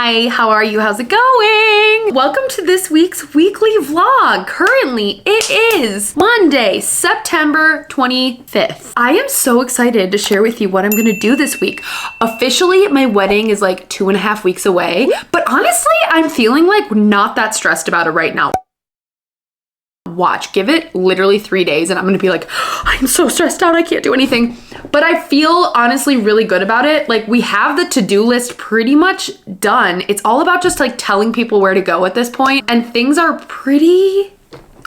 Hi, how are you? How's it going? Welcome to this week's weekly vlog. Currently, it is Monday, September 25th. I am so excited to share with you what I'm gonna do this week. Officially, my wedding is like 2.5 weeks away, but honestly, I'm feeling like not that stressed about it right now. Watch, give it literally 3 days and I'm gonna be like, I'm so stressed out, I can't do anything. But I feel honestly really good about it. Like, we have the to-do list pretty much done. It's all about just like telling people where to go at this point, and things are pretty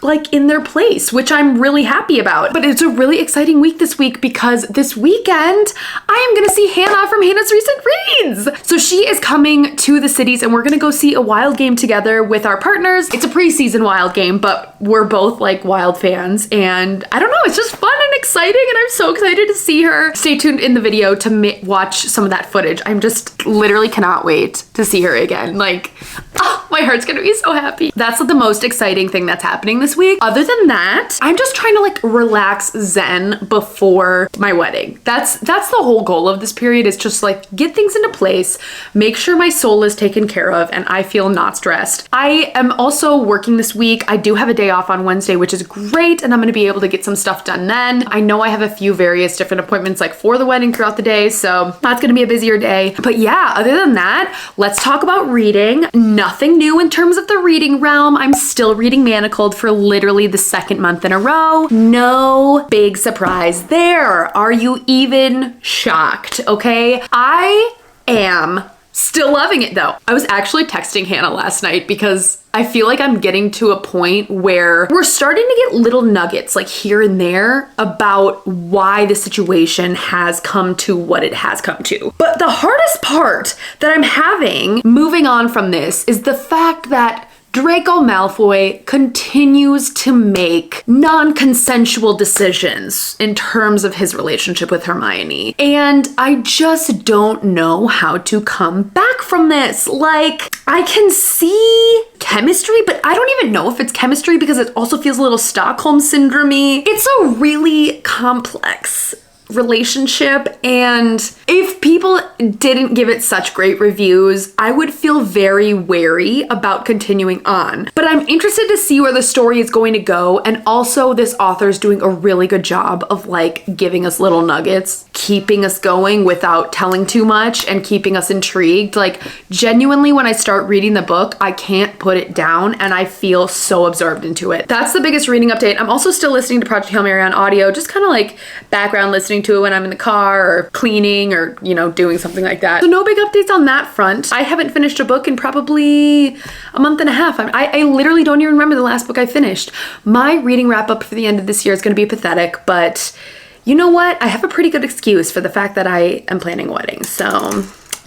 like in their place, which I'm really happy about. But it's a really exciting week this week because this weekend I am gonna see Hannah from Hannah's Recent Reads. So she is coming to the cities and we're gonna go see a wild game together with our partners. It's a preseason wild game, but we're both like wild fans, and I don't know, it's just fun and exciting, and I'm so excited to see her. Stay tuned in the video to watch some of that footage. I'm just literally cannot wait to see her again. Like, oh, my heart's gonna be so happy. That's the most exciting thing that's happening this week. Other than that, I'm just trying to like relax zen before my wedding. That's the whole goal of this period, is just like get things into place, make sure my soul is taken care of, and I feel not stressed. I am also working this week. I do have a day off on Wednesday, which is great, and I'm gonna be able to get some stuff done then. I know I have a few various different appointments like for the wedding throughout the day, so that's gonna be a busier day. But yeah, other than that, let's talk about reading. Nothing new in terms of the reading realm. I'm still reading Manacled for literally the second month in a row. No big surprise there. Are you even shocked? Okay, I am still loving it though. I was actually texting Hannah last night because I feel like I'm getting to a point where we're starting to get little nuggets like here and there about why the situation has come to what it has come to. But the hardest part that I'm having moving on from this is the fact that Draco Malfoy continues to make non-consensual decisions in terms of his relationship with Hermione. And I just don't know how to come back from this. Like, I can see chemistry, but I don't even know if it's chemistry because it also feels a little Stockholm syndrome-y. It's a really complex relationship, and if people didn't give it such great reviews, I would feel very wary about continuing on. But I'm interested to see where the story is going to go, and also this author's doing a really good job of like giving us little nuggets, keeping us going without telling too much and keeping us intrigued. Like, genuinely, when I start reading the book, I can't put it down and I feel so absorbed into it. That's the biggest reading update. I'm also still listening to Project Hail Mary on audio, just kind of like background listening to it when I'm in the car or cleaning or, you know, doing something like that. So no big updates on that front. I haven't finished a book in probably a month and a half. I literally don't even remember the last book I finished. My reading wrap up for the end of this year is going to be pathetic, but you know what? I have a pretty good excuse for the fact that I am planning a wedding, so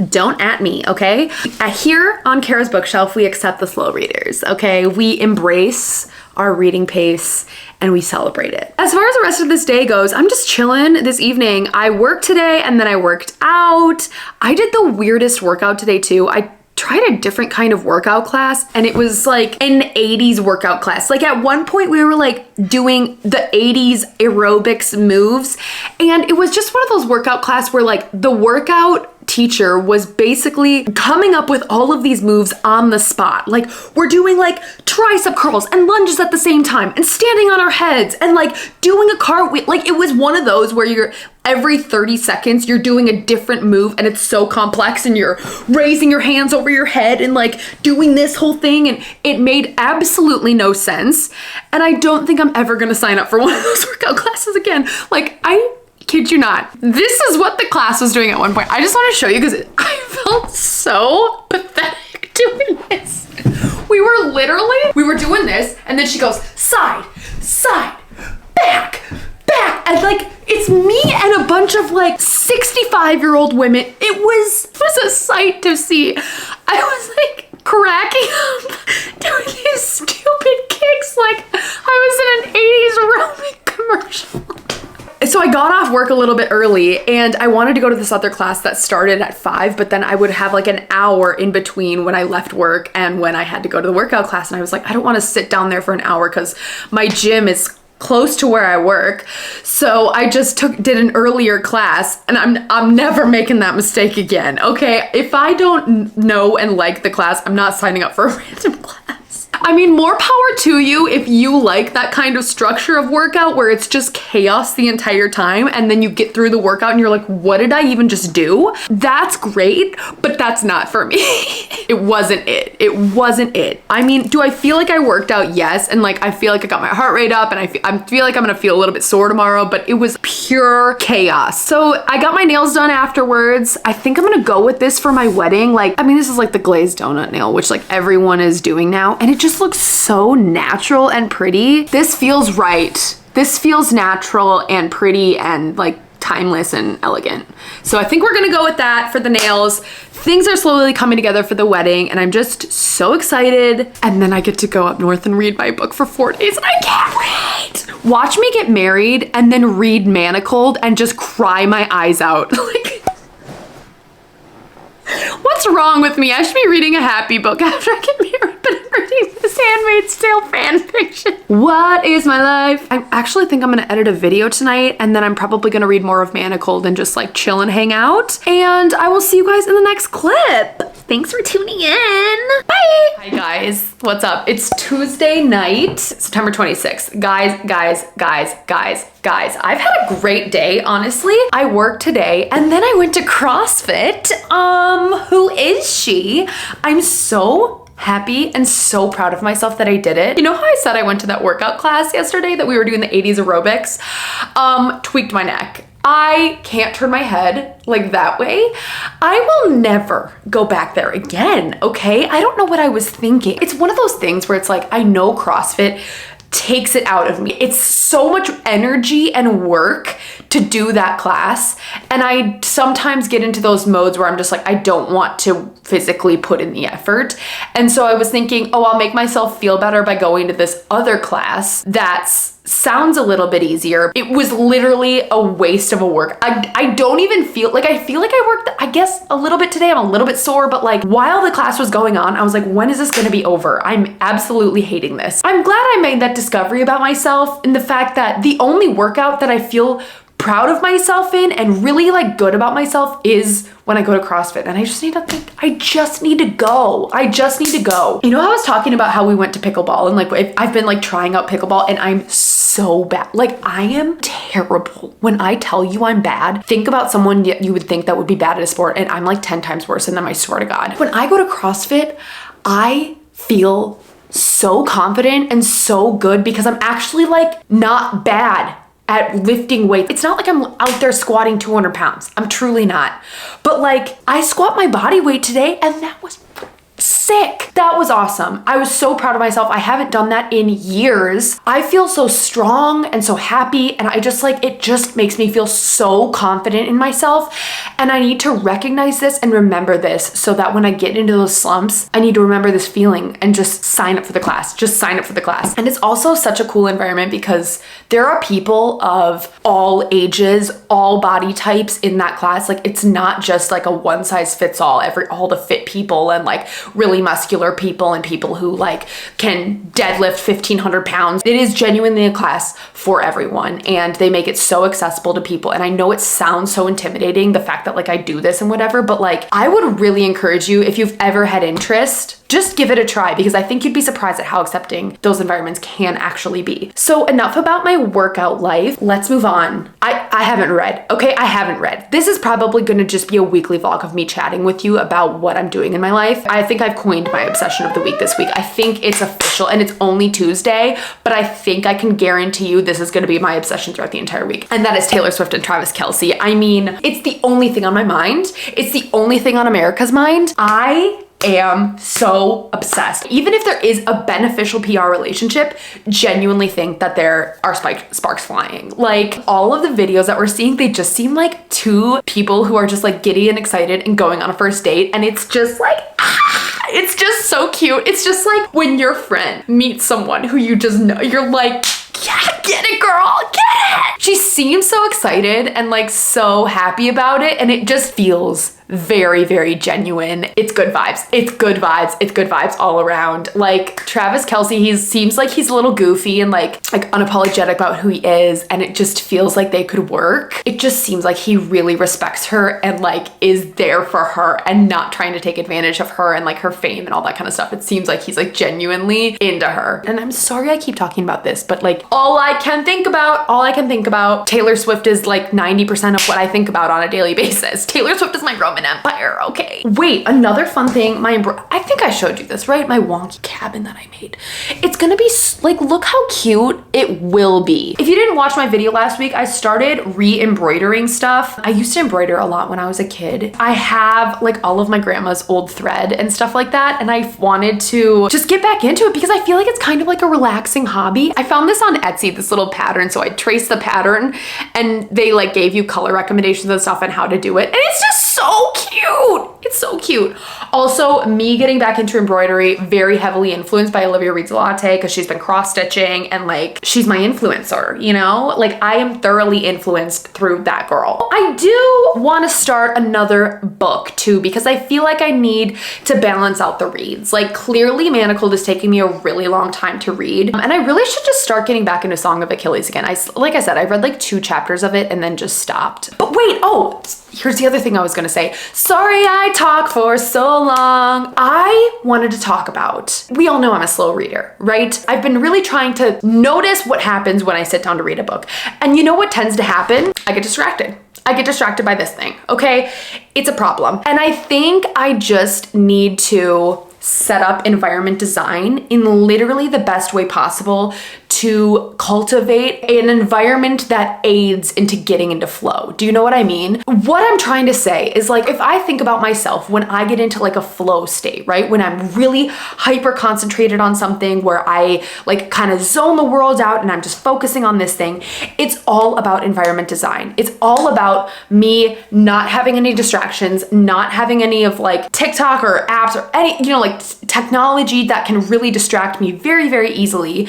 don't at me, okay? Here on Kara's Bookshelf, we accept the slow readers, okay? We embrace our reading pace and we celebrate it. As far as the rest of this day goes, I'm just chilling this evening. I worked today and then I worked out. I did the weirdest workout today too. I tried a different kind of workout class, and it was like an 80s workout class. Like, at one point we were like doing the 80s aerobics moves, and it was just one of those workout class where like the workout teacher was basically coming up with all of these moves on the spot. Like, we're doing like tricep curls and lunges at the same time and standing on our heads and like doing a cartwheel. Like, it was one of those where you're every 30 seconds you're doing a different move and it's so complex, and you're raising your hands over your head and like doing this whole thing, and it made absolutely no sense. And I don't think I'm ever gonna sign up for one of those workout classes again. Like, I kid you not. This is what the class was doing at one point. I just want to show you because I felt so pathetic doing this. We were doing this, and then she goes, side, side, back, back. And like, it's me and a bunch of like 65-year-old women. It was a sight to see. I was like cracking up doing these stupid kicks like I was in an 80s aerobic commercial. So I got off work a little bit early, and I wanted to go to this other class that started at 5, but then I would have like an hour in between when I left work and when I had to go to the workout class. And I was like, I don't want to sit down there for an hour because my gym is close to where I work. So I just did an earlier class, and I'm never making that mistake again. Okay, if I don't know and like the class, I'm not signing up for a random class. I mean, more power to you if you like that kind of structure of workout where it's just chaos the entire time and then you get through the workout and you're like, what did I even just do? That's great, but that's not for me. It wasn't it. It wasn't it. I mean, do I feel like I worked out? Yes. And like, I feel like I got my heart rate up and I feel like I'm gonna feel a little bit sore tomorrow, but it was pure chaos. So I got my nails done afterwards. I think I'm gonna go with this for my wedding. Like, I mean, this is like the glazed donut nail, which like everyone is doing now. And it just looks so natural and pretty. This feels right. This feels natural and pretty and like timeless and elegant. So I think we're gonna go with that for the nails. Things are slowly coming together for the wedding and I'm just so excited. And then I get to go up north and read my book for 4 days and I can't wait. Watch me get married and then read Manacled and just cry my eyes out. Like, what's wrong with me? I should be reading a happy book after I get married, but I'm reading this Handmaid's Tale fan fiction. What is my life? I actually think I'm gonna edit a video tonight and then I'm probably gonna read more of Manacled and just like chill and hang out. And I will see you guys in the next clip. Thanks for tuning in. Bye. Hi guys, what's up? It's Tuesday night, September 26th. Guys, I've had a great day, honestly. I worked today and then I went to CrossFit. Who is she? I'm so happy and so proud of myself that I did it. You know how I said I went to that workout class yesterday that we were doing the 80s aerobics? Tweaked my neck. I can't turn my head like that way. I will never go back there again, okay? I don't know what I was thinking. It's one of those things where it's like, I know CrossFit takes it out of me. It's so much energy and work to do that class. And I sometimes get into those modes where I'm just like, I don't want to physically put in the effort. And so I was thinking, oh, I'll make myself feel better by going to this other class that's sounds a little bit easier. It was literally a waste of a work. I don't even feel like I worked, I guess a little bit today. I'm a little bit sore, but like while the class was going on, I was like, when is this gonna be over? I'm absolutely hating this. I'm glad I made that discovery about myself in the fact that the only workout that I feel proud of myself in and really like good about myself is when I go to CrossFit. And I just need to go. You know, I was talking about how we went to pickleball and like I've been like trying out pickleball and I'm so bad. Like I am terrible. When I tell you I'm bad, think about someone you would think that would be bad at a sport and I'm like 10 times worse than them, I swear to God. When I go to CrossFit, I feel so confident and so good because I'm actually like not bad at lifting weight. It's not like I'm out there squatting 200 pounds. I'm truly not. But like I squat my body weight today and that was sick. That was awesome. I was so proud of myself. I haven't done that in years. I feel so strong and so happy and I just like, it just makes me feel so confident in myself. And I need to recognize this and remember this so that when I get into those slumps, I need to remember this feeling and just sign up for the class. Just sign up for the class. And it's also such a cool environment because there are people of all ages, all body types in that class. Like it's not just like a one size fits all, all the fit people and like really muscular people and people who like can deadlift 1,500 pounds. It is genuinely a class for everyone and they make it so accessible to people. And I know it sounds so intimidating, the fact that like I do this and whatever, but like I would really encourage you, if you've ever had interest, just give it a try because I think you'd be surprised at how accepting those environments can actually be. So enough about my workout life. Let's move on. I haven't read, okay? I haven't read. This is probably gonna just be a weekly vlog of me chatting with you about what I'm doing in my life. I think I've coined my obsession of the week this week. I think it's official and it's only Tuesday, but I think I can guarantee you this is gonna be my obsession throughout the entire week. And that is Taylor Swift and Travis Kelce. I mean, it's the only thing on my mind. It's the only thing on America's mind. I am so obsessed. Even if there is a beneficial PR relationship, genuinely think that there are sparks flying. Like all of the videos that we're seeing, they just seem like two people who are just like giddy and excited and going on a first date. And it's just like, it's just so cute. It's just like when your friend meets someone who you just know, you're like, yeah, get it, girl, get it. She seems so excited and like so happy about it, and it just feels very, very genuine. It's good vibes. It's good vibes. It's good vibes all around. Like Travis Kelce, he seems like he's a little goofy and like unapologetic about who he is, and it just feels like they could work. It just seems like he really respects her and like is there for her and not trying to take advantage of her and like her fame and all that kind of stuff. It seems like he's like genuinely into her. And I'm sorry I keep talking about this, but like all I can think about, Taylor Swift is like 90% of what I think about on a daily basis. Taylor Swift is my Roman empire, okay? Wait, another fun thing, I think I showed you this, right? My wonky cabin that I made. It's gonna be like, look how cute it will be. If you didn't watch my video last week, I started re-embroidering stuff. I used to embroider a lot when I was a kid. I have like all of my grandma's old thread and stuff like that, and I wanted to just get back into it because I feel like it's kind of like a relaxing hobby. I found this on Etsy, this little pattern, so I traced the pattern and they like gave you color recommendations and stuff and how to do it, and it's just so cute. It's so cute. Also, me getting back into embroidery, very heavily influenced by Olivia Reed's Latte because she's been cross-stitching and like she's my influencer, you know? Like I am thoroughly influenced through that girl. I do want to start another book too because I feel like I need to balance out the reads. Like clearly Manacled is taking me a really long time to read, and I really should just start getting back into Song of Achilles again. Like I said, I read like 2 chapters of it and then just stopped. But wait, oh, here's the other thing I was gonna say. Sorry I talk for so long. I wanted to talk about, we all know I'm a slow reader, right? I've been really trying to notice what happens when I sit down to read a book. And you know what tends to happen? I get distracted. I get distracted by this thing, okay? It's a problem. And I think I just need to set up environment design in literally the best way possible to cultivate an environment that aids into getting into flow. Do you know what I mean? What I'm trying to say is like, if I think about myself when I get into like a flow state, right? When I'm really hyper concentrated on something where I like kind of zone the world out and I'm just focusing on this thing, it's all about environment design. It's all about me not having any distractions, not having any of like TikTok or apps or any, you know, like technology that can really distract me very, very easily.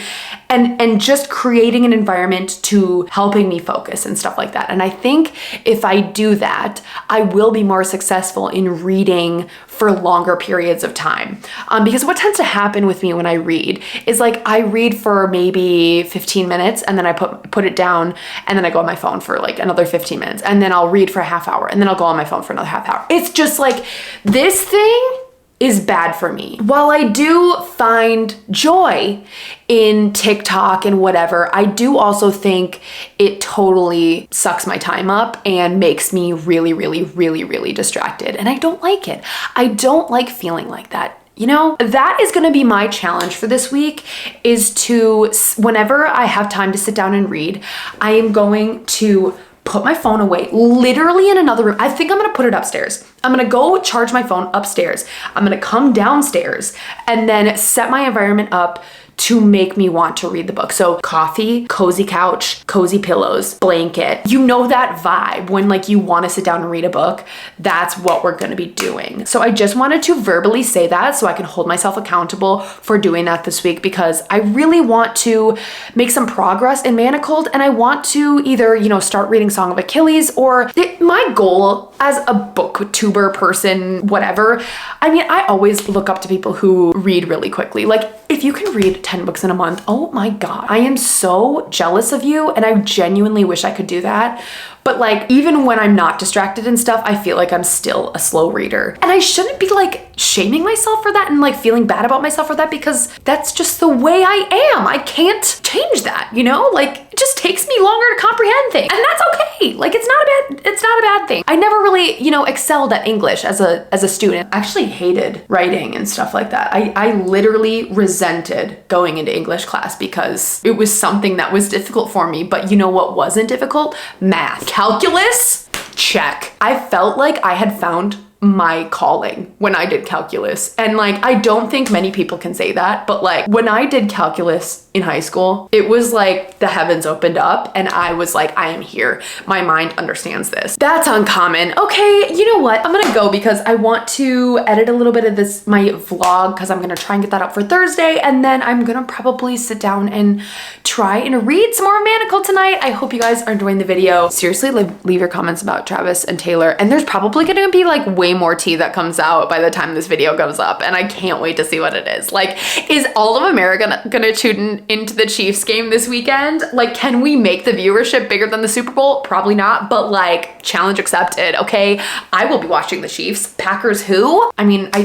And just creating an environment to helping me focus and stuff like that. And I think if I do that, I will be more successful in reading for longer periods of time. Because what tends to happen with me when I read is like, I read for maybe 15 minutes and then I put it down and then I go on my phone for like another 15 minutes and then I'll read for a half hour and then I'll go on my phone for another half hour. It's just like, this thing is bad for me. While I do find joy in TikTok and whatever, I do also think it totally sucks my time up and makes me really, really, really, really distracted. And I don't like it. I don't like feeling like that. You know, that is going to be my challenge for this week, is to, whenever I have time to sit down and read, I am going to put my phone away, literally in another room. I think I'm gonna put it upstairs. I'm gonna go charge my phone upstairs. I'm gonna come downstairs and then set my environment up to make me want to read the book. So coffee, cozy couch, cozy pillows, blanket. You know that vibe when like you want to sit down and read a book. That's what we're going to be doing. So I just wanted to verbally say that so I can hold myself accountable for doing that this week, because I really want to make some progress in Manacled, and I want to either, you know, start reading Song of Achilles, or my goal as a booktuber person, whatever. I mean, I always look up to people who read really quickly. Like, if you can read 10 books in a month, oh my God, I am so jealous of you, and I genuinely wish I could do that. But like, even when I'm not distracted and stuff, I feel like I'm still a slow reader. And I shouldn't be like shaming myself for that and like feeling bad about myself for that, because that's just the way I am. I can't change that, you know? Like, it just takes me longer to comprehend things. And that's okay. Like, it's not a bad thing. I never really, you know, excelled at English as a student. I actually hated writing and stuff like that. I literally resented going into English class because it was something that was difficult for me. But you know what wasn't difficult? Math. Calculus? Check. I felt like I had found my calling when I did calculus. And like, I don't think many people can say that, but like when I did calculus in high school, it was like the heavens opened up and I was like, I am here. My mind understands this. That's uncommon. Okay, you know what? I'm gonna go because I want to edit a little bit of this, my vlog, because I'm gonna try and get that up for Thursday. And then I'm gonna probably sit down and try and read some more Manacle tonight. I hope you guys are enjoying the video. Seriously, leave your comments about Travis and Taylor. And there's probably gonna be like way more tea that comes out by the time this video goes up. And I can't wait to see what it is. Like, is all of America gonna tune into the Chiefs game this weekend? Like, can we make the viewership bigger than the Super Bowl? Probably not, but like, challenge accepted, okay? I will be watching the Chiefs. Packers who? I mean, I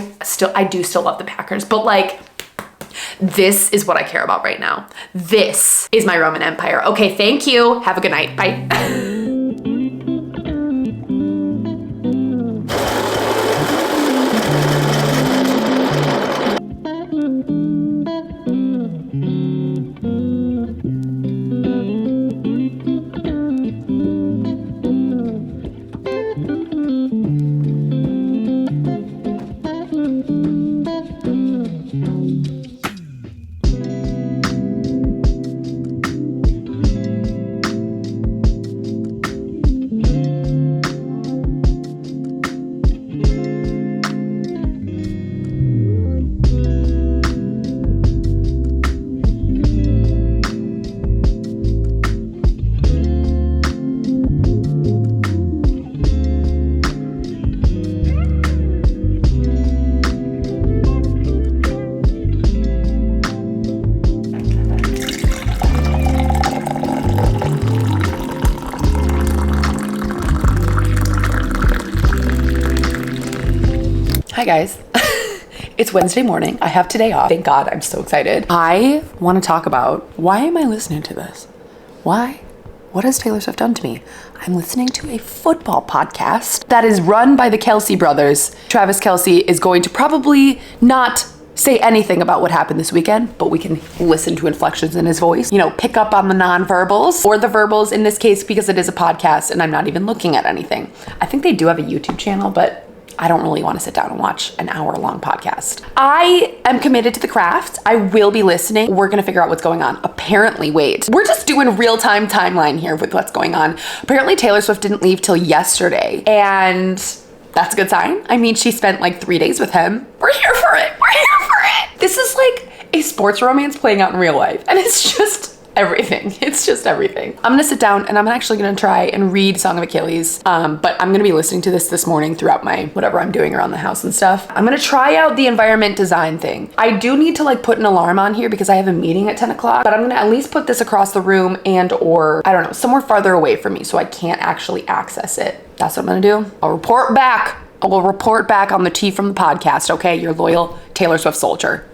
do still love the Packers, but like, this is what I care about right now. This is my Roman Empire. Okay, thank you. Have a good night. Bye. Hi guys, it's Wednesday morning. I have today off. Thank God, I'm so excited. I want to talk about, why am I listening to this? Why? What has Taylor Swift done to me? I'm listening to a football podcast that is run by the Kelce brothers. Travis Kelce is going to probably not say anything about what happened this weekend, but we can listen to inflections in his voice, you know, pick up on the non-verbals or the verbals in this case, because it is a podcast and I'm not even looking at anything. I think they do have a YouTube channel, but I don't really want to sit down and watch an hour-long podcast. I am committed to the craft. I will be listening. We're gonna figure out what's going on. Apparently, wait, we're just doing real-time timeline here with what's going on. Apparently, Taylor Swift didn't leave till yesterday, and that's a good sign. I mean, she spent like 3 days with him. We're here for it. We're here for it. This is like a sports romance playing out in real life, and it's just everything. It's just everything. I'm gonna sit down and I'm actually gonna try and read Song of Achilles, but I'm gonna be listening to this morning throughout my whatever I'm doing around the house and stuff. I'm gonna try out the environment design thing. I do need to like put an alarm on here because I have a meeting at 10 o'clock, but I'm gonna at least put this across the room and or I don't know, somewhere farther away from me so I can't actually access it. That's what I'm gonna do. I'll report back. I will report back on the tea from the podcast, okay? Your loyal Taylor Swift soldier.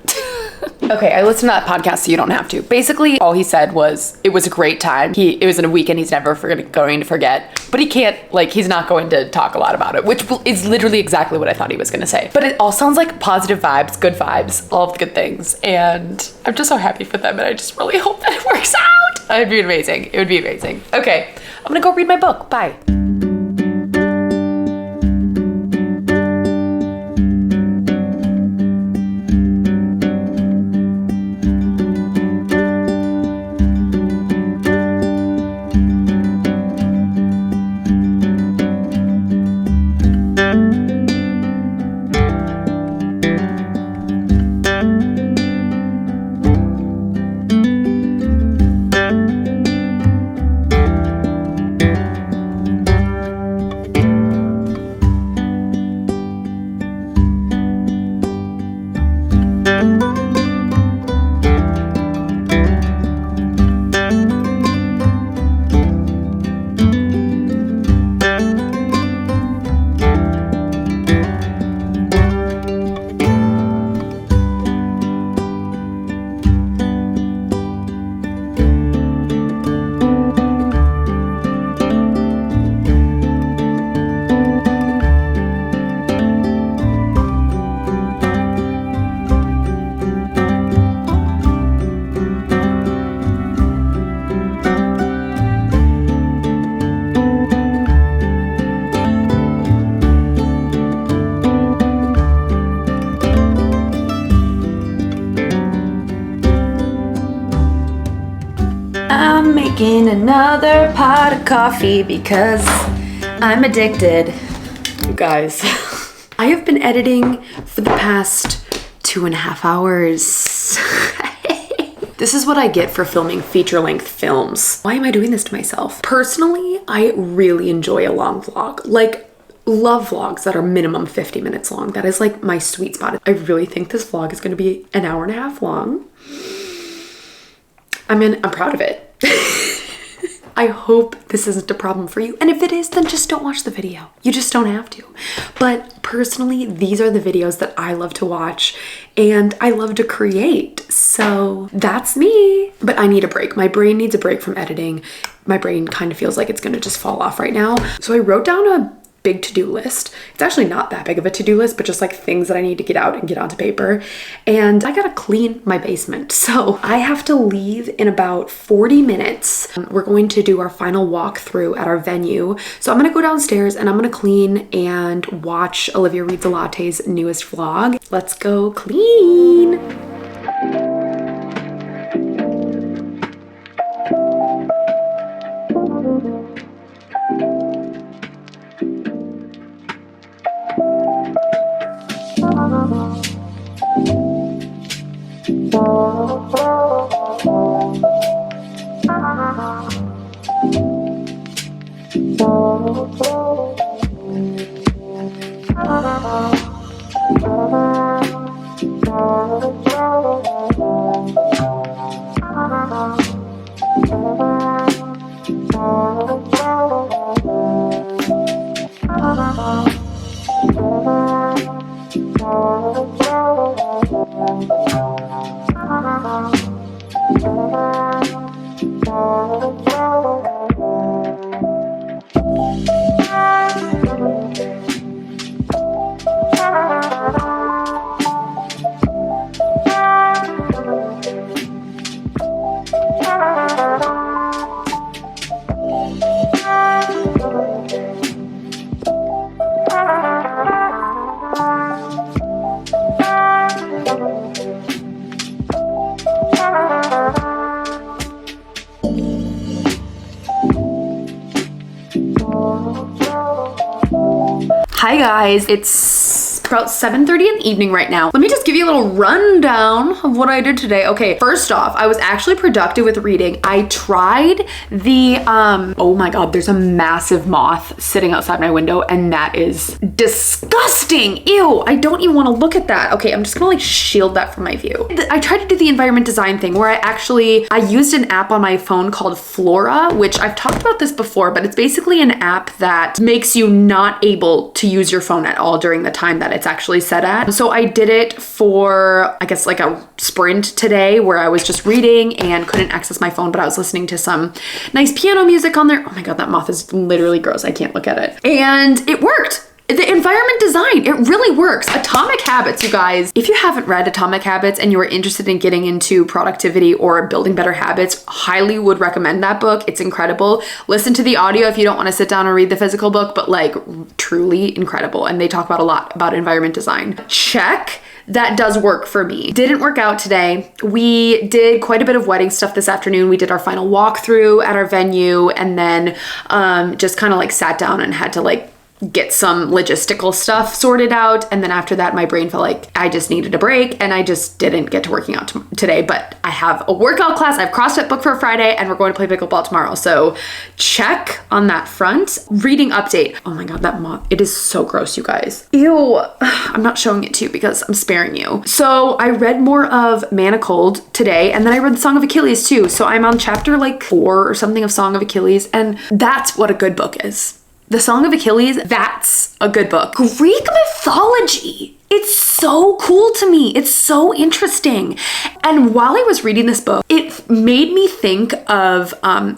Okay, I listened to that podcast so you don't have to. Basically, all he said was, it was a great time. It was in a weekend he's never going to forget. But he can't, like, he's not going to talk a lot about it, which is literally exactly what I thought he was going to say. But it all sounds like positive vibes, good vibes, all of the good things. And I'm just so happy for them, and I just really hope that it works out. It'd be amazing. It would be amazing. Okay, I'm gonna go read my book. Bye. I'm making another pot of coffee because I'm addicted. You guys, I have been editing for the past 2.5 hours. This is what I get for filming feature-length films. Why am I doing this to myself? Personally, I really enjoy a long vlog. Like, love vlogs that are minimum 50 minutes long. That is like my sweet spot. I really think this vlog is gonna be 1.5 hours long. I'm proud of it. I hope this isn't a problem for you. And if it is, then just don't watch the video. You just don't have to. But personally, these are the videos that I love to watch and I love to create. So that's me. But I need a break. My brain needs a break from editing. My brain kind of feels like it's gonna just fall off right now. So I wrote down a big to-do list. It's actually not that big of a to-do list, but just like things that I need to get out and get onto paper. And I gotta clean my basement. So I have to leave in about 40 minutes. We're going to do our final walkthrough at our venue. So I'm gonna go downstairs and I'm gonna clean and watch Olivia Reads a Latte's newest vlog. Let's go clean. Hi guys, it's about 7:30 in the evening right now. Let me just give you a little rundown of what I did today. Okay, first off, I was actually productive with reading. I tried the, oh my God, there's a massive moth sitting outside my window and that is disgusting. Ew, I don't even want to look at that. Okay, I'm just gonna like shield that from my view. I tried to do the environment design thing where I used an app on my phone called Flora, which I've talked about this before, but it's basically an app that makes you not able to use your phone at all during the time that it's actually set at. So I did it for, I guess, like a sprint today where I was just reading and couldn't access my phone, but I was listening to some nice piano music on there. Oh my God, that moth is literally gross. I can't look at it. And it worked. The environment design, it really works. Atomic Habits, you guys. If you haven't read Atomic Habits and you are interested in getting into productivity or building better habits, highly would recommend that book. It's incredible. Listen to the audio if you don't want to sit down and read the physical book, but like truly incredible. And they talk about a lot about environment design. Check. That does work for me. Didn't work out today. We did quite a bit of wedding stuff this afternoon. We did our final walkthrough at our venue and then just kind of like sat down and had to like get some logistical stuff sorted out. And then after that, my brain felt like I just needed a break and I just didn't get to working out today. But I have a workout class. I have CrossFit booked for Friday and we're going to play pickleball tomorrow. So check on that front. Reading update. Oh my God, that moth. It is so gross, you guys. Ew. I'm not showing it to you because I'm sparing you. So I read more of Manacled today and then I read the Song of Achilles too. So I'm on chapter like 4 or something of Song of Achilles and that's what a good book is. The Song of Achilles, that's a good book. Greek mythology. It's so cool to me. It's so interesting. And while I was reading this book, it made me think of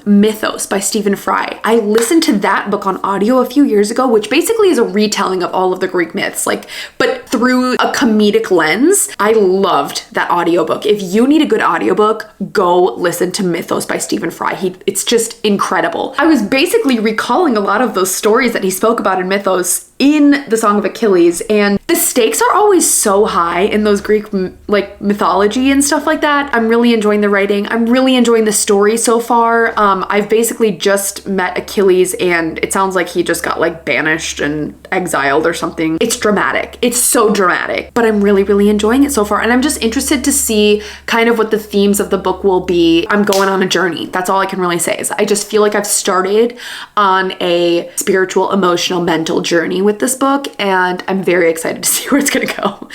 Mythos by Stephen Fry. I listened to that book on audio a few years ago, which basically is a retelling of all of the Greek myths, like, but through a comedic lens. I loved that audiobook. If you need a good audiobook, go listen to Mythos by Stephen Fry. It's just incredible. I was basically recalling a lot of those stories that he spoke about in Mythos in the Song of Achilles, and the stakes are always so high in those Greek like mythology and stuff like that. I'm really enjoying the writing. I'm really enjoying the story so far. I've basically just met Achilles, and it sounds like he just got like banished and exiled or something. It's dramatic. It's so dramatic, but I'm really, really enjoying it so far. And I'm just interested to see kind of what the themes of the book will be. I'm going on a journey. That's all I can really say. Is I just feel like I've started on a spiritual, emotional, mental journey with this book, and I'm very excited to see where it's gonna go.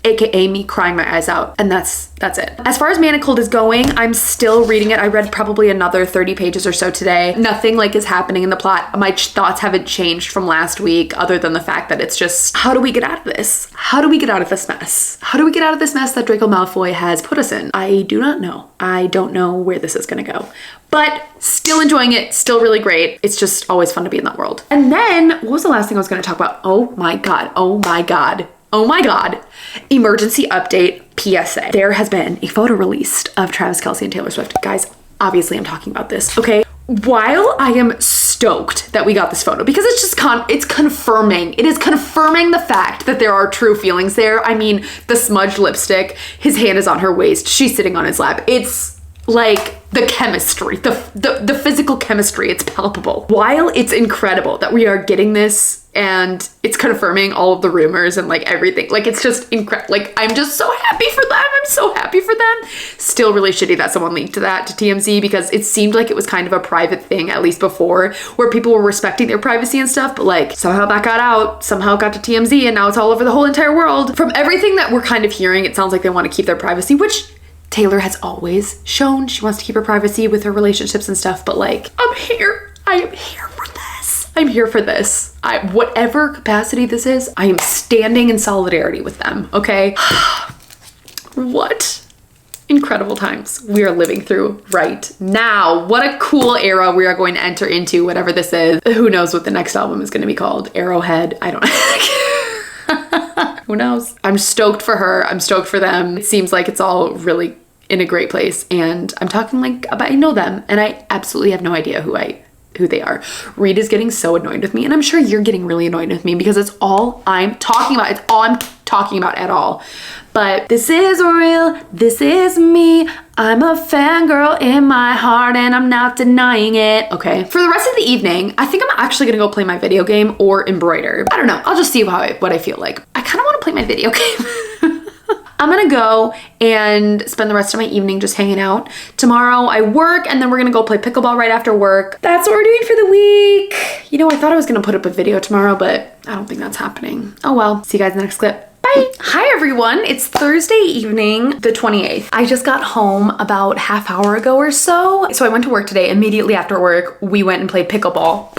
AKA me crying my eyes out. And that's it. As far as Manacled is going, I'm still reading it. I read probably another 30 pages or so today. Nothing like is happening in the plot. My thoughts haven't changed from last week, other than the fact that it's just, how do we get out of this? How do we get out of this mess? How do we get out of this mess that Draco Malfoy has put us in? I do not know. I don't know where this is gonna go. But still enjoying it, still really great. It's just always fun to be in that world. And then, what was the last thing I was gonna talk about? Oh my God, oh my God. Oh my God. Emergency update PSA. There has been a photo released of Travis Kelce and Taylor Swift. Guys, obviously I'm talking about this, okay? While I am stoked that we got this photo, because it's just it's confirming. It is confirming the fact that there are true feelings there. I mean, the smudged lipstick, his hand is on her waist, she's sitting on his lap. It's like the chemistry, the physical chemistry, it's palpable. While it's incredible that we are getting this and it's confirming all of the rumors and like everything, like it's just incredible. Like I'm just so happy for them. I'm so happy for them. Still really shitty that someone leaked that to TMZ, because it seemed like it was kind of a private thing, at least before, where people were respecting their privacy and stuff, but like somehow that got out, somehow got to TMZ, and now it's all over the whole entire world. From everything that we're kind of hearing, it sounds like they want to keep their privacy, which Taylor has always shown she wants to keep her privacy with her relationships and stuff, but like, I'm here. I am here for this. I'm here for this. Whatever capacity this is, I am standing in solidarity with them, okay? What incredible times we are living through right now. What a cool era we are going to enter into, whatever this is. Who knows what the next album is going to be called? Arrowhead? I don't know. Who knows? I'm stoked for her. I'm stoked for them. It seems like it's all really in a great place, and I'm talking like I know them, and I absolutely have no idea who they are. Reed is getting so annoyed with me, and I'm sure you're getting really annoyed with me, because it's all I'm talking about. It's all I'm talking about at all. But this is real. This is me. I'm a fangirl in my heart, and I'm not denying it. Okay. For the rest of the evening, I think I'm actually gonna go play my video game or embroider. I don't know. I'll just see what I feel like. I kind of want to play my video game. I'm gonna go and spend the rest of my evening just hanging out. Tomorrow I work, and then we're gonna go play pickleball right after work. That's what we're doing for the week. You know, I thought I was gonna put up a video tomorrow, but I don't think that's happening. Oh well. See you guys in the next clip. Bye. Hi everyone. It's Thursday evening, the 28th. I just got home about half hour ago or so. So I went to work today. Immediately after work, we went and played pickleball.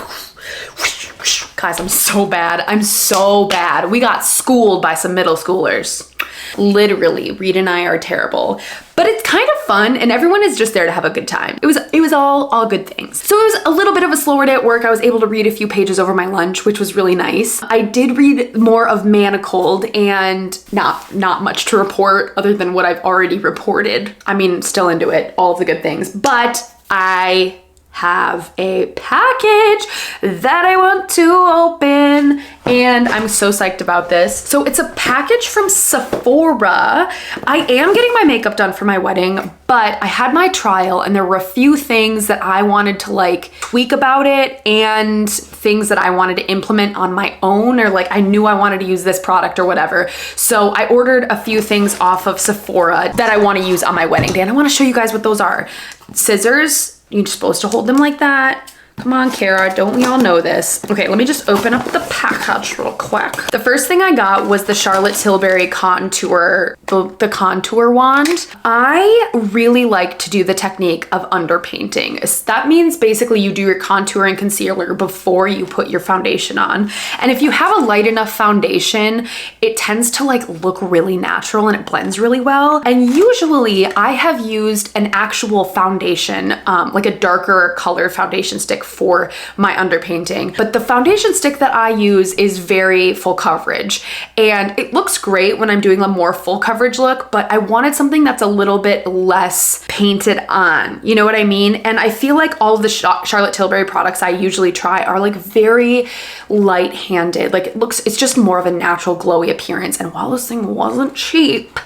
Guys, I'm so bad. I'm so bad. We got schooled by some middle schoolers. Literally, Reed and I are terrible. But it's kind of fun, and everyone is just there to have a good time. It was all good things. So it was a little bit of a slower day at work. I was able to read a few pages over my lunch, which was really nice. I did read more of Manacled, and not much to report other than what I've already reported. I mean, still into it, all of the good things, but I have a package that I want to open, and I'm so psyched about this. So it's a package from Sephora. I am getting my makeup done for my wedding, but I had my trial, and there were a few things that I wanted to like tweak about it, and things that I wanted to implement on my own, or like I knew I wanted to use this product or whatever. So I ordered a few things off of Sephora that I want to use on my wedding day, and I want to show you guys what those are. Scissors. You're supposed to hold them like that. Come on, Kara, don't we all know this? Okay, let me just open up the package real quick. The first thing I got was the Charlotte Tilbury contour, the contour wand. I really like to do the technique of underpainting. That means basically you do your contour and concealer before you put your foundation on. And if you have a light enough foundation, it tends to like look really natural, and it blends really well. And usually I have used an actual foundation, like a darker color foundation stick for my underpainting. But the foundation stick that I use is very full coverage, and it looks great when I'm doing a more full coverage look, but I wanted something that's a little bit less painted on, you know what I mean? And I feel like all of the Charlotte Tilbury products I usually try are like very light-handed. Like it's just more of a natural glowy appearance. And while this thing wasn't cheap,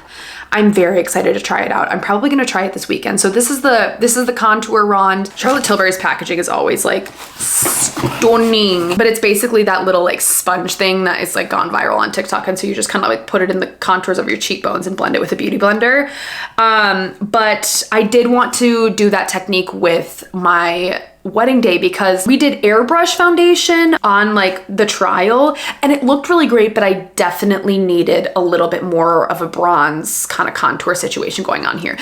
I'm very excited to try it out. I'm probably gonna try it this weekend. So this is the contour wand. Charlotte Tilbury's packaging is always like stunning, but it's basically that little like sponge thing that is like gone viral on TikTok. And so you just kind of like put it in the contours of your cheekbones and blend it with a beauty blender. But I did want to do that technique with my wedding day because we did airbrush foundation on like the trial and it looked really great, but I definitely needed a little bit more of a bronze kind of contour situation going on here.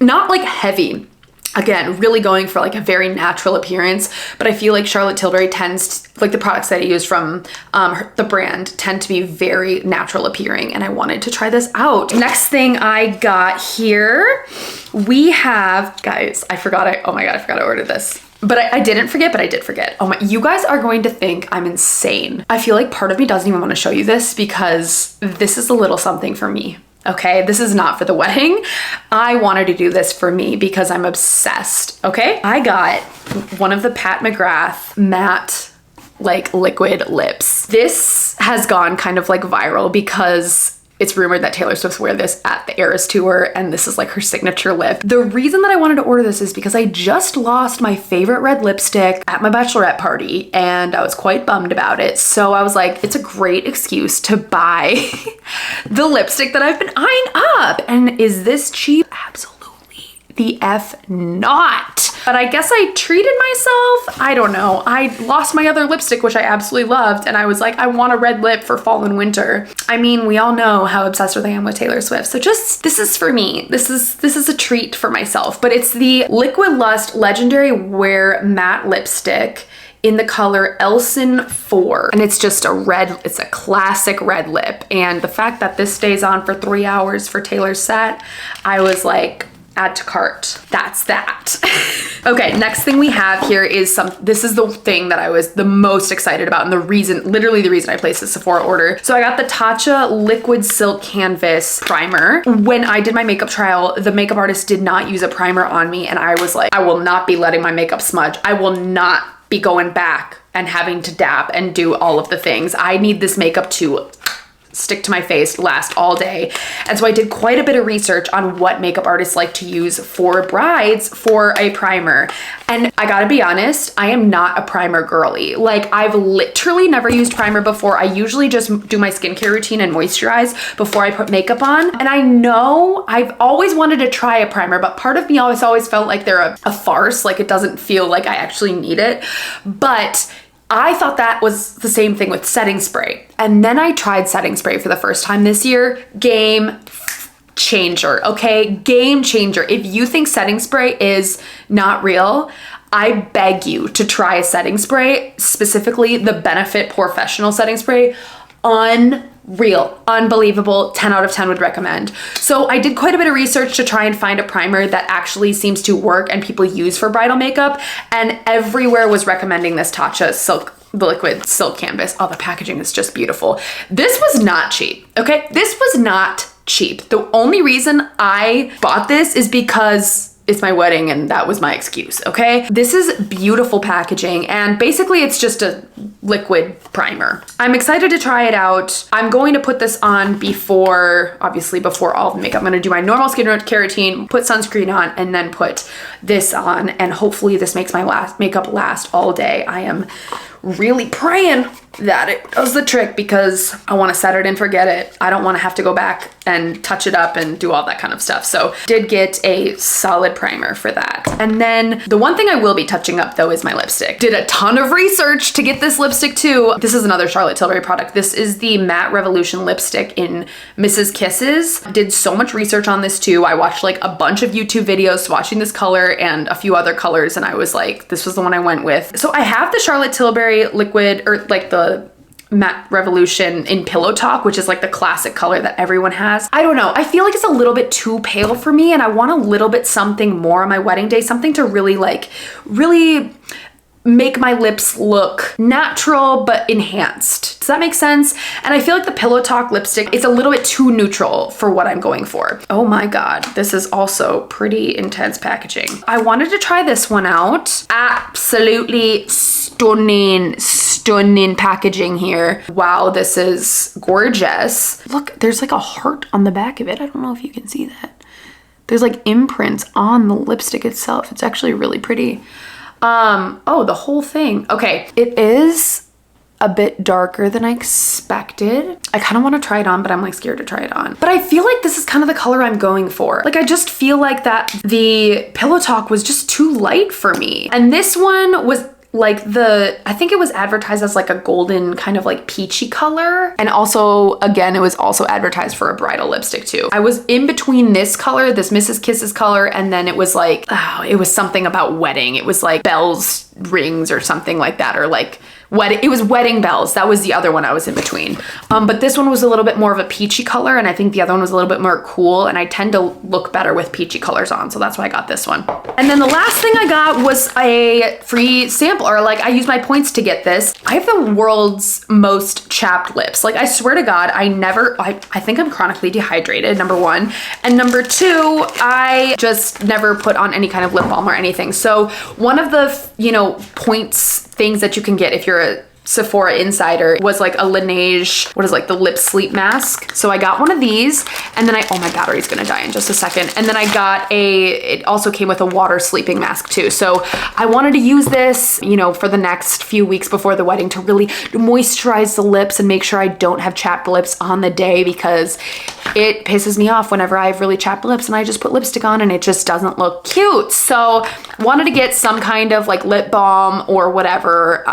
Not like heavy. Again, really going for like a very natural appearance, but I feel like Charlotte Tilbury tends, like the products that I use from the brand tend to be very natural appearing, and I wanted to try this out. Next thing I got here, we have, guys, oh my God, I forgot I ordered this. But I didn't forget, but I did forget. Oh my, you guys are going to think I'm insane. I feel like part of me doesn't even want to show you this because this is a little something for me. Okay, this is not for the wedding. I wanted to do this for me because I'm obsessed, okay? I got one of the Pat McGrath matte like liquid lips. This has gone kind of like viral because it's rumored that Taylor Swift wear this at the Eras tour and this is like her signature lip. The reason that I wanted to order this is because I just lost my favorite red lipstick at my bachelorette party and I was quite bummed about it. So I was like, it's a great excuse to buy the lipstick that I've been eyeing up. And is this cheap? Absolutely the F not. But I guess I treated myself. I don't know. I lost my other lipstick, which I absolutely loved. And I was like, I want a red lip for fall and winter. I mean, we all know how obsessed I am with Taylor Swift. So just, this is for me. This is a treat for myself. But it's the Liquid Lust Legendary Wear Matte Lipstick in the color Elson 4. And it's just it's a classic red lip. And the fact that this stays on for 3 hours for Taylor's set, I was like, add to cart. That's that. Okay, next thing we have here is this is the thing that I was the most excited about and literally the reason I placed the Sephora order. So I got the Tatcha Liquid Silk Canvas Primer. When I did my makeup trial, the makeup artist did not use a primer on me and I was like, I will not be letting my makeup smudge. I will not be going back and having to dab and do all of the things. I need this makeup to stick to my face, last all day. And so I did quite a bit of research on what makeup artists like to use for brides for a primer. And I gotta be honest, I am not a primer girly. Like I've literally never used primer before. I usually just do my skincare routine and moisturize before I put makeup on. And I know I've always wanted to try a primer, but part of me always felt like they're a farce. Like it doesn't feel like I actually need it. But I thought that was the same thing with setting spray. And then I tried setting spray for the first time this year. Game changer, okay? Game changer. If you think setting spray is not real, I beg you to try a setting spray, specifically the Benefit Professional setting spray. Unreal, unbelievable, 10 out of 10 would recommend. So I did quite a bit of research to try and find a primer that actually seems to work and people use for bridal makeup, and everywhere was recommending this Tatcha the Liquid Silk Canvas. Oh, the packaging is just beautiful. This was not cheap, okay? This was not cheap. The only reason I bought this is because it's my wedding and that was my excuse, okay? This is beautiful packaging and basically it's just a liquid primer. I'm excited to try it out. I'm going to put this on obviously before all the makeup. I'm gonna do my normal skincare routine, put sunscreen on, and then put this on, and hopefully this makes my makeup last all day. I am really praying that it does the trick because I want to set it and forget it. I don't want to have to go back and touch it up and do all that kind of stuff. So did get a solid primer for that. And then the one thing I will be touching up though is my lipstick. Did a ton of research to get this lipstick too. This is another Charlotte Tilbury product. This is the Matte Revolution lipstick in Mrs. Kisses. Did so much research on this too. I watched like a bunch of YouTube videos swatching this color and a few other colors, and I was like, this was the one I went with. So I have the Charlotte Tilbury liquid, or like the Matte Revolution in Pillow Talk, which is like the classic color that everyone has. I don't know. I feel like it's a little bit too pale for me and I want a little bit something more on my wedding day, something to really make my lips look natural but enhanced. Does that make sense? And I feel like the Pillow Talk lipstick is a little bit too neutral for what I'm going for. Oh my God, this is also pretty intense packaging. I wanted to try this one out. Absolutely stunning, stunning packaging here. Wow, this is gorgeous. Look, there's like a heart on the back of it. I don't know if you can see that. There's like imprints on the lipstick itself. It's actually really pretty. Oh, the whole thing. Okay, it is a bit darker than I expected. I kind of want to try it on, but I'm like scared to try it on. But I feel like this is kind of the color I'm going for. Like, I just feel like that the Pillow Talk was just too light for me. And this one was like I think it was advertised as like a golden kind of like peachy color. And also, again, it was also advertised for a bridal lipstick too. I was in between this color, this Mrs. Kisses color, and then it was like, oh, it was something about wedding. It was like bells, rings or something like that, or like it was wedding bells. That was the other one I was in between. But this one was a little bit more of a peachy color, and I think the other one was a little bit more cool, and I tend to look better with peachy colors on, so that's why I got this one. And then the last thing I got was a free sample, or like I used my points to get this. I have the world's most chapped lips. Like, I swear to God, I think I'm chronically dehydrated, number one. And number two, I just never put on any kind of lip balm or anything. So one of the, points things that you can get if you're a Sephora insider was like a Laneige, what is like the lip sleep mask. So I got one of these, and then oh, my battery's gonna die in just a second. And then I got it also came with a water sleeping mask too. So I wanted to use this, for the next few weeks before the wedding to really moisturize the lips and make sure I don't have chapped lips on the day, because it pisses me off whenever I have really chapped lips and I just put lipstick on and it just doesn't look cute. So wanted to get some kind of like lip balm or whatever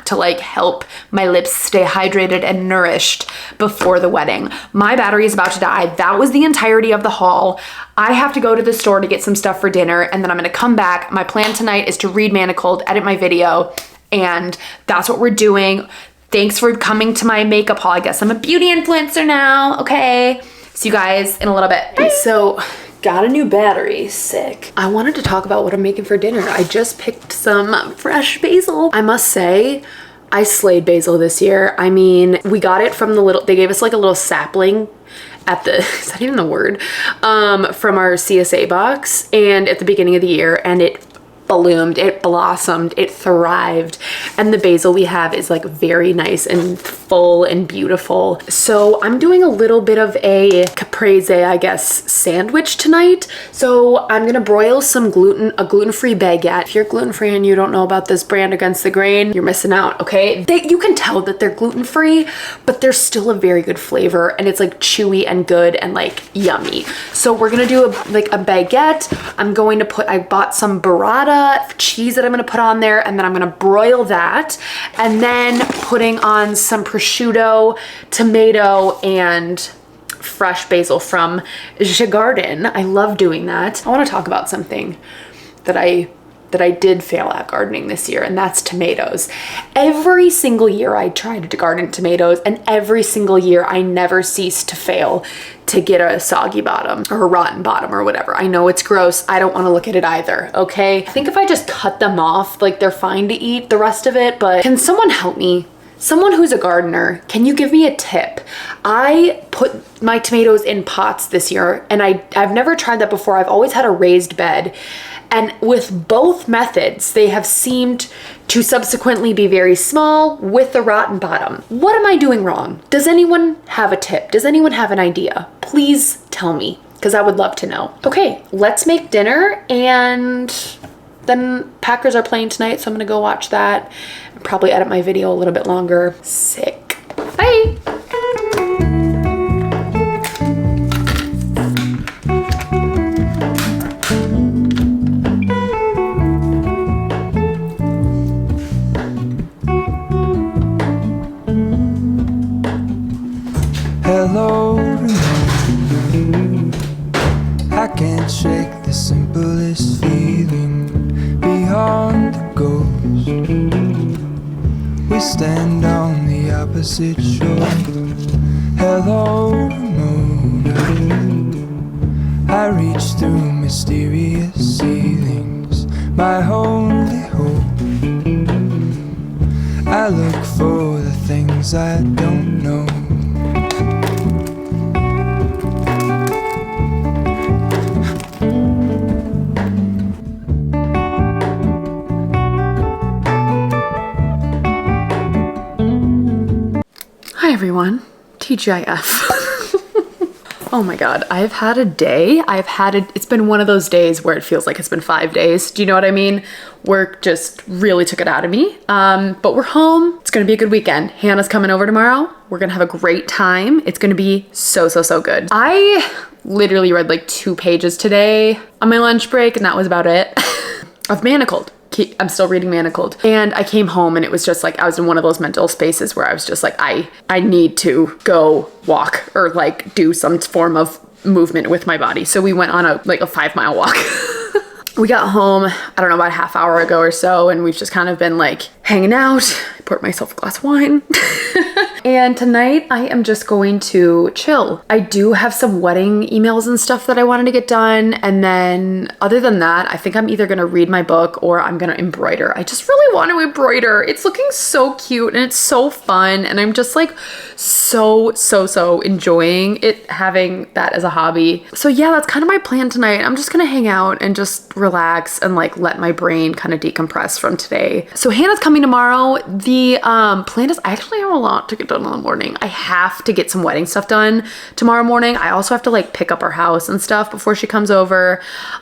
to like help my lips stay hydrated and nourished before the wedding. My battery is about to die. That was the entirety of the haul. I have to go to the store to get some stuff for dinner, and then I'm gonna come back. My plan tonight is to read Manacled, edit my video, and that's what we're doing. Thanks for coming to my makeup haul. I guess I'm a beauty influencer now, okay? See you guys in a little bit. Bye. So, got a new battery, sick. I wanted to talk about what I'm making for dinner. I just picked some fresh basil. I must say, I slayed basil this year. I mean, we got it from they gave us like a little sapling at the, is that even the word? From our CSA box, and at the beginning of the year, and it bloomed, it blossomed, it thrived, and the basil we have is like very nice and full and beautiful. So I'm doing a little bit of a caprese, I guess, sandwich tonight. So I'm gonna broil a gluten-free baguette. If you're gluten-free and you don't know about this brand Against the Grain, you're missing out, okay? You can tell that they're gluten-free, but they're still a very good flavor, and it's like chewy and good and like yummy. So we're gonna do a baguette. I bought some burrata cheese that I'm gonna put on there, and then I'm gonna broil that, and then putting on some prosciutto, tomato, and fresh basil from Garden. I love doing that. I want to talk about something that I did fail at gardening this year, and that's tomatoes. Every single year I tried to garden tomatoes, and every single year I never ceased to fail to get a soggy bottom or a rotten bottom or whatever. I know it's gross. I don't want to look at it either, okay? I think if I just cut them off, like, they're fine to eat the rest of it, but can someone help me? Someone who's a gardener, can you give me a tip? I put my tomatoes in pots this year, and I've never tried that before. I've always had a raised bed. And with both methods, they have seemed to subsequently be very small with the rotten bottom. What am I doing wrong? Does anyone have a tip? Does anyone have an idea? Please tell me, because I would love to know. Okay, let's make dinner, and then Packers are playing tonight, so I'm gonna go watch that and probably edit my video a little bit longer. Sick. Bye. Hello, I can't shake the simplest feeling beyond the ghost. We stand on the opposite shore. Hello, moon, I reach through mysterious ceilings, my only hope. I look for the things I don't know. Hi everyone, TGIF. Oh my God, I've had a day. It's been one of those days where it feels like it's been 5 days. Do you know what I mean? Work just really took it out of me. But we're home. It's gonna be a good weekend. Hannah's coming over tomorrow. We're gonna have a great time. It's gonna be so good. I literally read like 2 pages today on my lunch break, and that was about it. Of Manacled. I'm still reading Manacled. And I came home and it was just like, I was in one of those mental spaces where I was just like, I need to go walk or like do some form of movement with my body. So we went on a 5-mile walk. We got home, I don't know, about a half hour ago or so, and we've just kind of been like hanging out. I poured myself a glass of wine. And tonight I am just going to chill. I do have some wedding emails and stuff that I wanted to get done. And then other than that, I think I'm either gonna read my book or I'm gonna embroider. I just really want to embroider. It's looking so cute and it's so fun. And I'm just like so enjoying it, having that as a hobby. So yeah, that's kind of my plan tonight. I'm just gonna hang out and just relax and like let my brain kind of decompress from today. So Hannah's coming tomorrow. The plan is I actually have a lot to get done in the morning. I have to get some wedding stuff done tomorrow morning. I also have to like pick up our house and stuff before she comes over.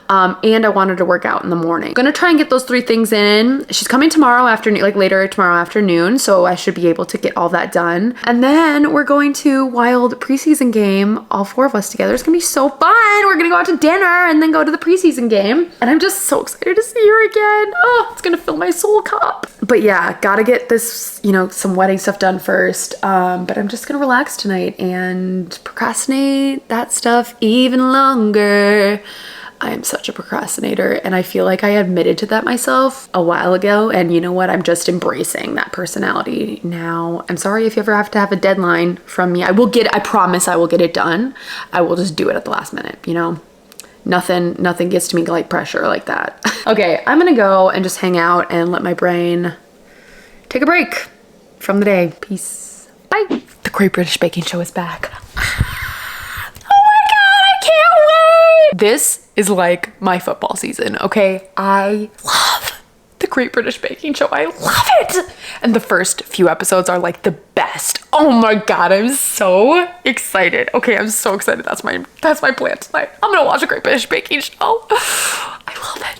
And I wanted to work out in the morning. Gonna try and get those 3 things in. She's coming tomorrow afternoon, like later tomorrow afternoon. So I should be able to get all that done. And then we're going to Wild preseason game, all 4 of us together. It's gonna be so fun. We're gonna go out to dinner and then go to the preseason game. And I'm just so excited to see her again. Oh, it's gonna fill my soul cup. But yeah, gotta get this, some wedding stuff done first. But I'm just gonna relax tonight and procrastinate that stuff even longer. I am such a procrastinator, and I feel like I admitted to that myself a while ago. And you know what? I'm just embracing that personality now. I'm sorry if you ever have to have a deadline from me. I promise I will get it done. I will just do it at the last minute, Nothing gets to me like pressure like that. Okay, I'm gonna go and just hang out and let my brain take a break from the day. Peace. Bye. The Great British Baking Show is back. Oh my God, I can't wait. This is like my football season, okay? I love the Great British Baking Show. I love it. And the first few episodes are like the best. Oh my God, I'm so excited. Okay, I'm so excited. That's my plan tonight. I'm gonna watch a Great British Baking Show. I love it.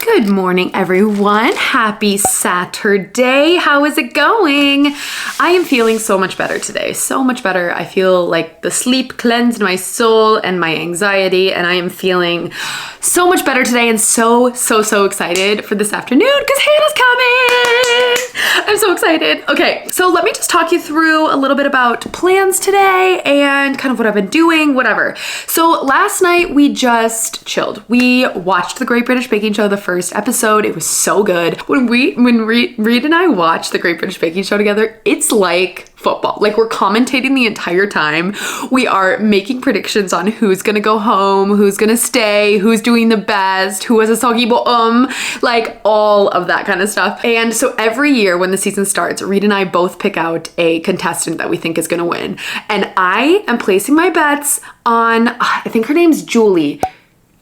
Good morning, everyone. Happy Saturday. How is it going? I am feeling so much better today. So much better. I feel like the sleep cleansed my soul and my anxiety, and I am feeling so much better today and so excited for this afternoon because Hannah's coming. I'm so excited. Okay, so let me just talk you through a little bit about plans today and kind of what I've been doing, whatever. So last night we just chilled. We watched the Great British Baking Show, the first episode. It was so good. When Reed and I watch the Great British Baking Show together, it's like football. Like, we're commentating the entire time. We are making predictions on who's gonna go home, who's gonna stay, who's doing the best, who has a soggy bottom, like all of that kind of stuff. And so every year when the season starts, Reed and I both pick out a contestant that we think is gonna win. And I am placing my bets on, I think her name's Julie.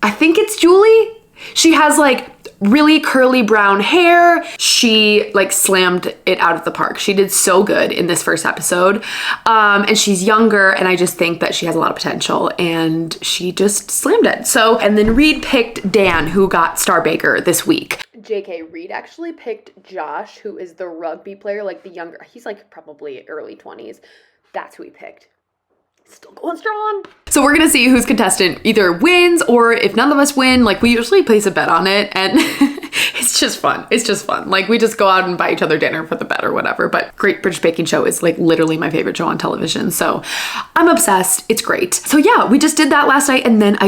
I think it's Julie. She has like really curly brown hair. She like slammed it out of the park. She did so good in this first episode. And she's younger, and I just think that she has a lot of potential, and she just slammed it. So, and then Reed picked Dan, who got Star Baker this week. JK, Reed actually picked Josh, who is the rugby player, like the younger, he's like probably early 20s. That's who he picked. Still going strong. So we're gonna see whose contestant either wins, or if none of us win, like we usually place a bet on it, and it's just fun. It's just fun. Like we just go out and buy each other dinner for the bet or whatever. But Great British Baking Show is like literally my favorite show on television. So I'm obsessed. It's great. So yeah, we just did that last night, and then I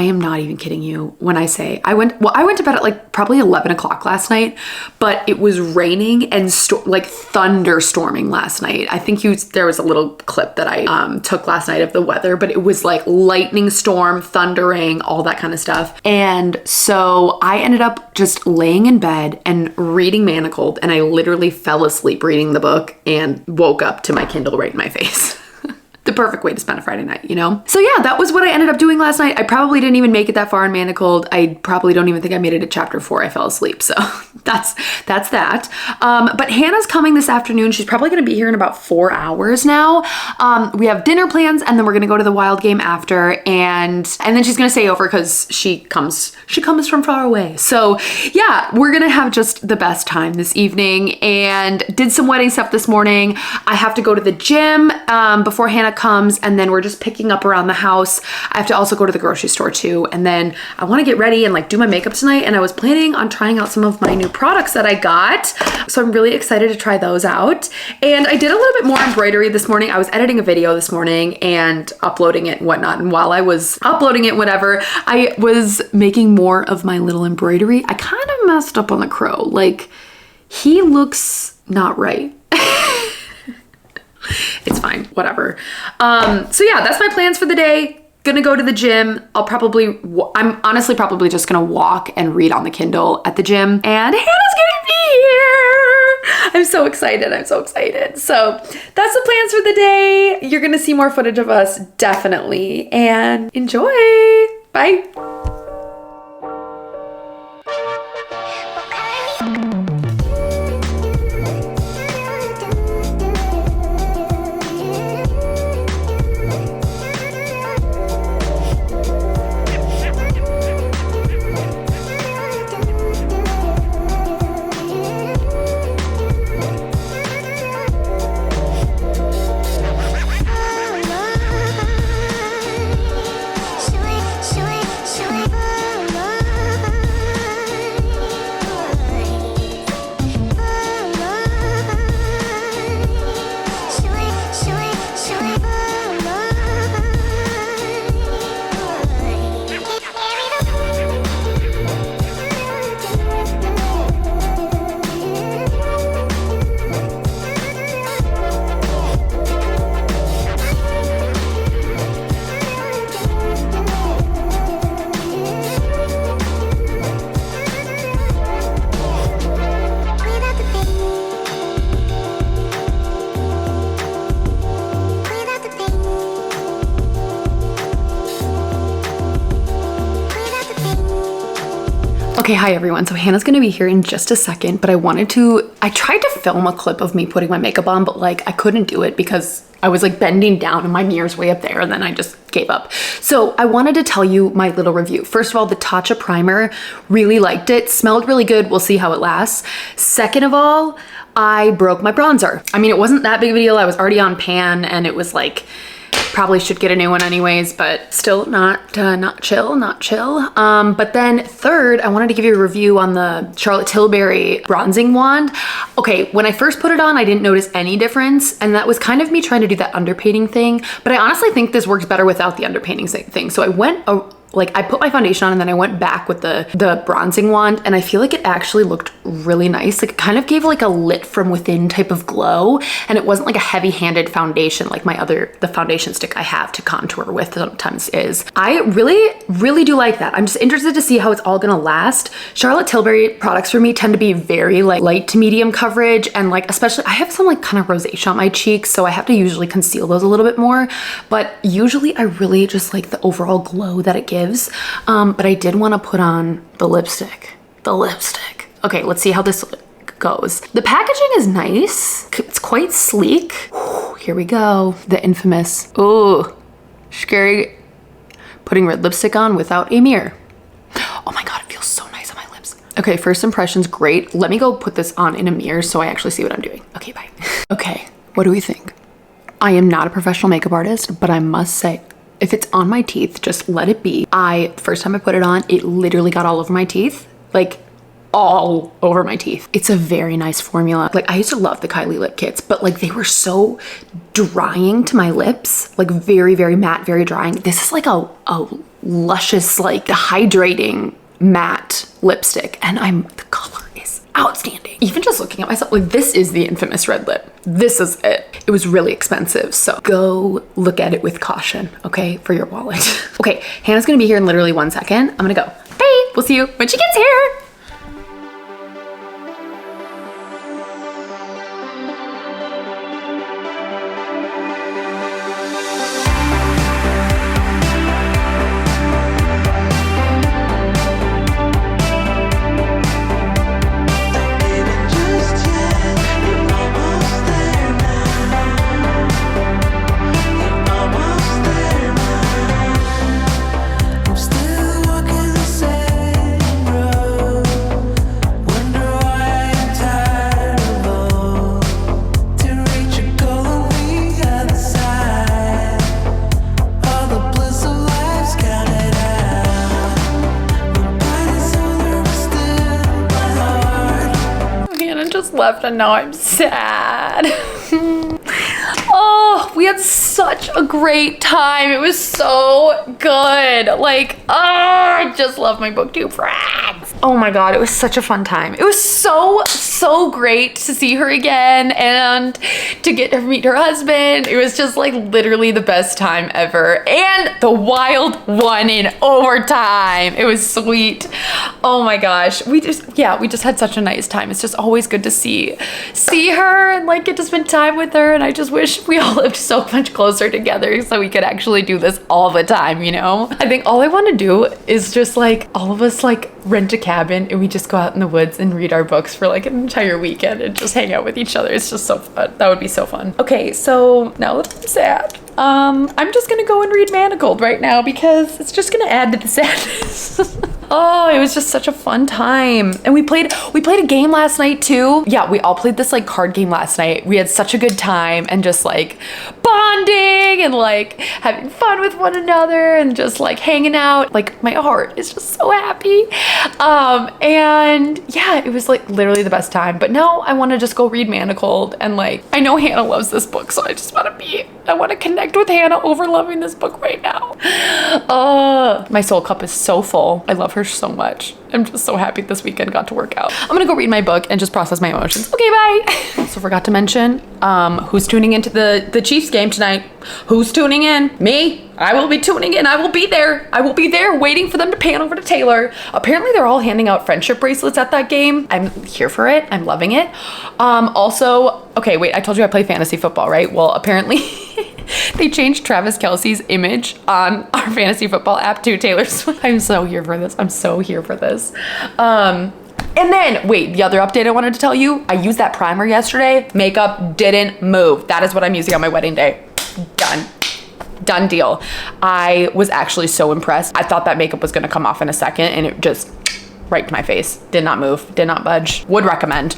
am not even kidding you when I say I went to bed at like probably 11 o'clock last night, but it was raining and like thunderstorming last night. I think there was a little clip that I took last night of the weather, but it was like lightning storm, thundering, all that kind of stuff. And so I ended up just laying in bed and reading Manacled, and I literally fell asleep reading the book and woke up to my Kindle right in my face. The perfect way to spend a Friday night, you know? So yeah, that was what I ended up doing last night. I probably didn't even make it that far in Manacled. I probably don't even think I made it to chapter 4. I fell asleep. So that's that. But Hannah's coming this afternoon. She's probably gonna be here in about 4 hours now. We have dinner plans, and then we're gonna go to the Wild game after, and then she's gonna stay over because she comes from far away. So yeah, we're gonna have just the best time this evening, and did some wedding stuff this morning. I have to go to the gym before Hannah comes, and then we're just picking up around the house. I have to also go to the grocery store too, and then I want to get ready and like do my makeup tonight, and I was planning on trying out some of my new products that I got, so I'm really excited to try those out. And I did a little bit more embroidery this morning. I was editing a video this morning and uploading it and whatnot, and while I was uploading it, whatever, I was making more of my little embroidery. I kind of messed up on the crow. Like, he looks not right. It's fine, whatever. So yeah, that's my plans for the day. Gonna go to the gym. I'm honestly probably just gonna walk and read on the Kindle at the gym, and Hannah's gonna be here. I'm so excited. I'm so excited. So that's the plans for the day. You're gonna see more footage of us, definitely, and enjoy. Bye. Okay, hi everyone. So Hannah's gonna be here in just a second, but I tried to film a clip of me putting my makeup on, but like I couldn't do it because I was like bending down and my mirror's way up there, and then I just gave up. So I wanted to tell you my little review. First of all, the Tatcha primer, really liked it. Smelled really good. We'll see how it lasts. Second of all, I broke my bronzer. I mean, it wasn't that big of a deal. I was already on pan, and it was like, probably should get a new one anyways, but still not chill. But then third, I wanted to give you a review on the Charlotte Tilbury bronzing wand. Okay, when I first put it on, I didn't notice any difference, and that was kind of me trying to do that underpainting thing, but I honestly think this works better without the underpainting thing. So I put my foundation on, and then I went back with the bronzing wand, and I feel like it actually looked really nice. Like it kind of gave like a lit from within type of glow, and it wasn't like a heavy-handed foundation like the foundation stick I have to contour with sometimes is. I really do like that. I'm just interested to see how it's all gonna last. Charlotte Tilbury products for me tend to be very like light to medium coverage, and like especially I have some like kind of rosacea on my cheeks, so I have to usually conceal those a little bit more, but usually I really just like the overall glow that it gives. But I did want to put on the lipstick. the lipstick. Okay, let's see how this goes. The packaging is nice. It's quite sleek. Whew, here we go. The infamous, oh, scary, putting red lipstick on without a mirror. Oh my God, it feels so nice on my lips. Okay, first impressions, great. Let me go put this on in a mirror so I actually see what I'm doing. Okay, bye. Okay, what do we think? I am not a professional makeup artist, but I must say, if it's on my teeth, just let it be. First time I put it on, it literally got all over my teeth. Like, all over my teeth. It's a very nice formula. Like, I used to love the Kylie lip kits, but like they were so drying to my lips, like very, very matte, very drying. This is like a luscious, like hydrating matte lipstick. And the color is outstanding. Even just looking at myself, like this is the infamous red lip. This is it. It was really expensive. So go look at it with caution, okay, for your wallet. Okay, Hannah's gonna be here in literally 1 second. I'm gonna go. Bye, we'll see you when she gets here. Left and now I'm sad. Oh, we had such a great time. It was so good. Like, oh, I just love my booktube friends. Oh my God, it was such a fun time. It was so great to see her again and to get to meet her husband. It was just like literally the best time ever. And the wild one in overtime. It was sweet. Oh my gosh. We just had such a nice time. It's just always good to see her and like get to spend time with her. And I just wish we all lived so much closer together so we could actually do this all the time, you know? I think all I want to do is just like all of us like rent a cabin and we just go out in the woods and read our books for like an entire weekend and just hang out with each other. It's just so fun. That would be so fun. Okay, so now that I'm sad, I'm just gonna go and read Manacled right now because it's just gonna add to the sadness. Oh, it was just such a fun time. And we played a game last night too. Yeah, we all played this like card game last night. We had such a good time and just like bonding and like having fun with one another and just like hanging out. Like my heart is just so happy. And yeah, it was like literally the best time. But now I want to just go read Manacled and like, I know Hannah loves this book, so I want to connect with Hannah over loving this book right now. My soul cup is so full. I love her so much. I'm just so happy this weekend got to work out. I'm gonna go read my book and just process my emotions. Okay, bye. Also forgot to mention, who's tuning into the Chiefs game tonight? Who's tuning in? Me? I will be tuning in. I will be there. I will be there waiting for them to pan over to Taylor. Apparently they're all handing out friendship bracelets at that game. I'm here for it. I'm loving it. Also, okay, wait, I told you I play fantasy football, right? Well, apparently they changed Travis Kelce's image on our fantasy football app to Taylor Swift. I'm so here for this. I'm so here for this. And then, wait, the other update I wanted to tell you, I used that primer yesterday. Makeup didn't move. That is what I'm using on my wedding day. Done deal. I was actually so impressed. I thought that makeup was gonna come off in a second and it just right to my face. Did not move, did not budge. Would recommend.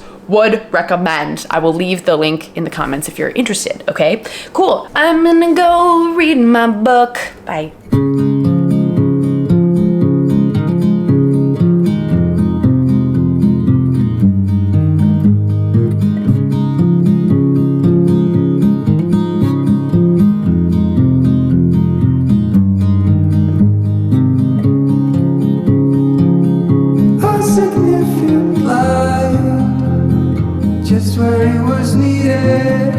I will leave the link in the comments if you're interested, okay? Cool. I'm gonna go read my book. Bye. Just where it was needed,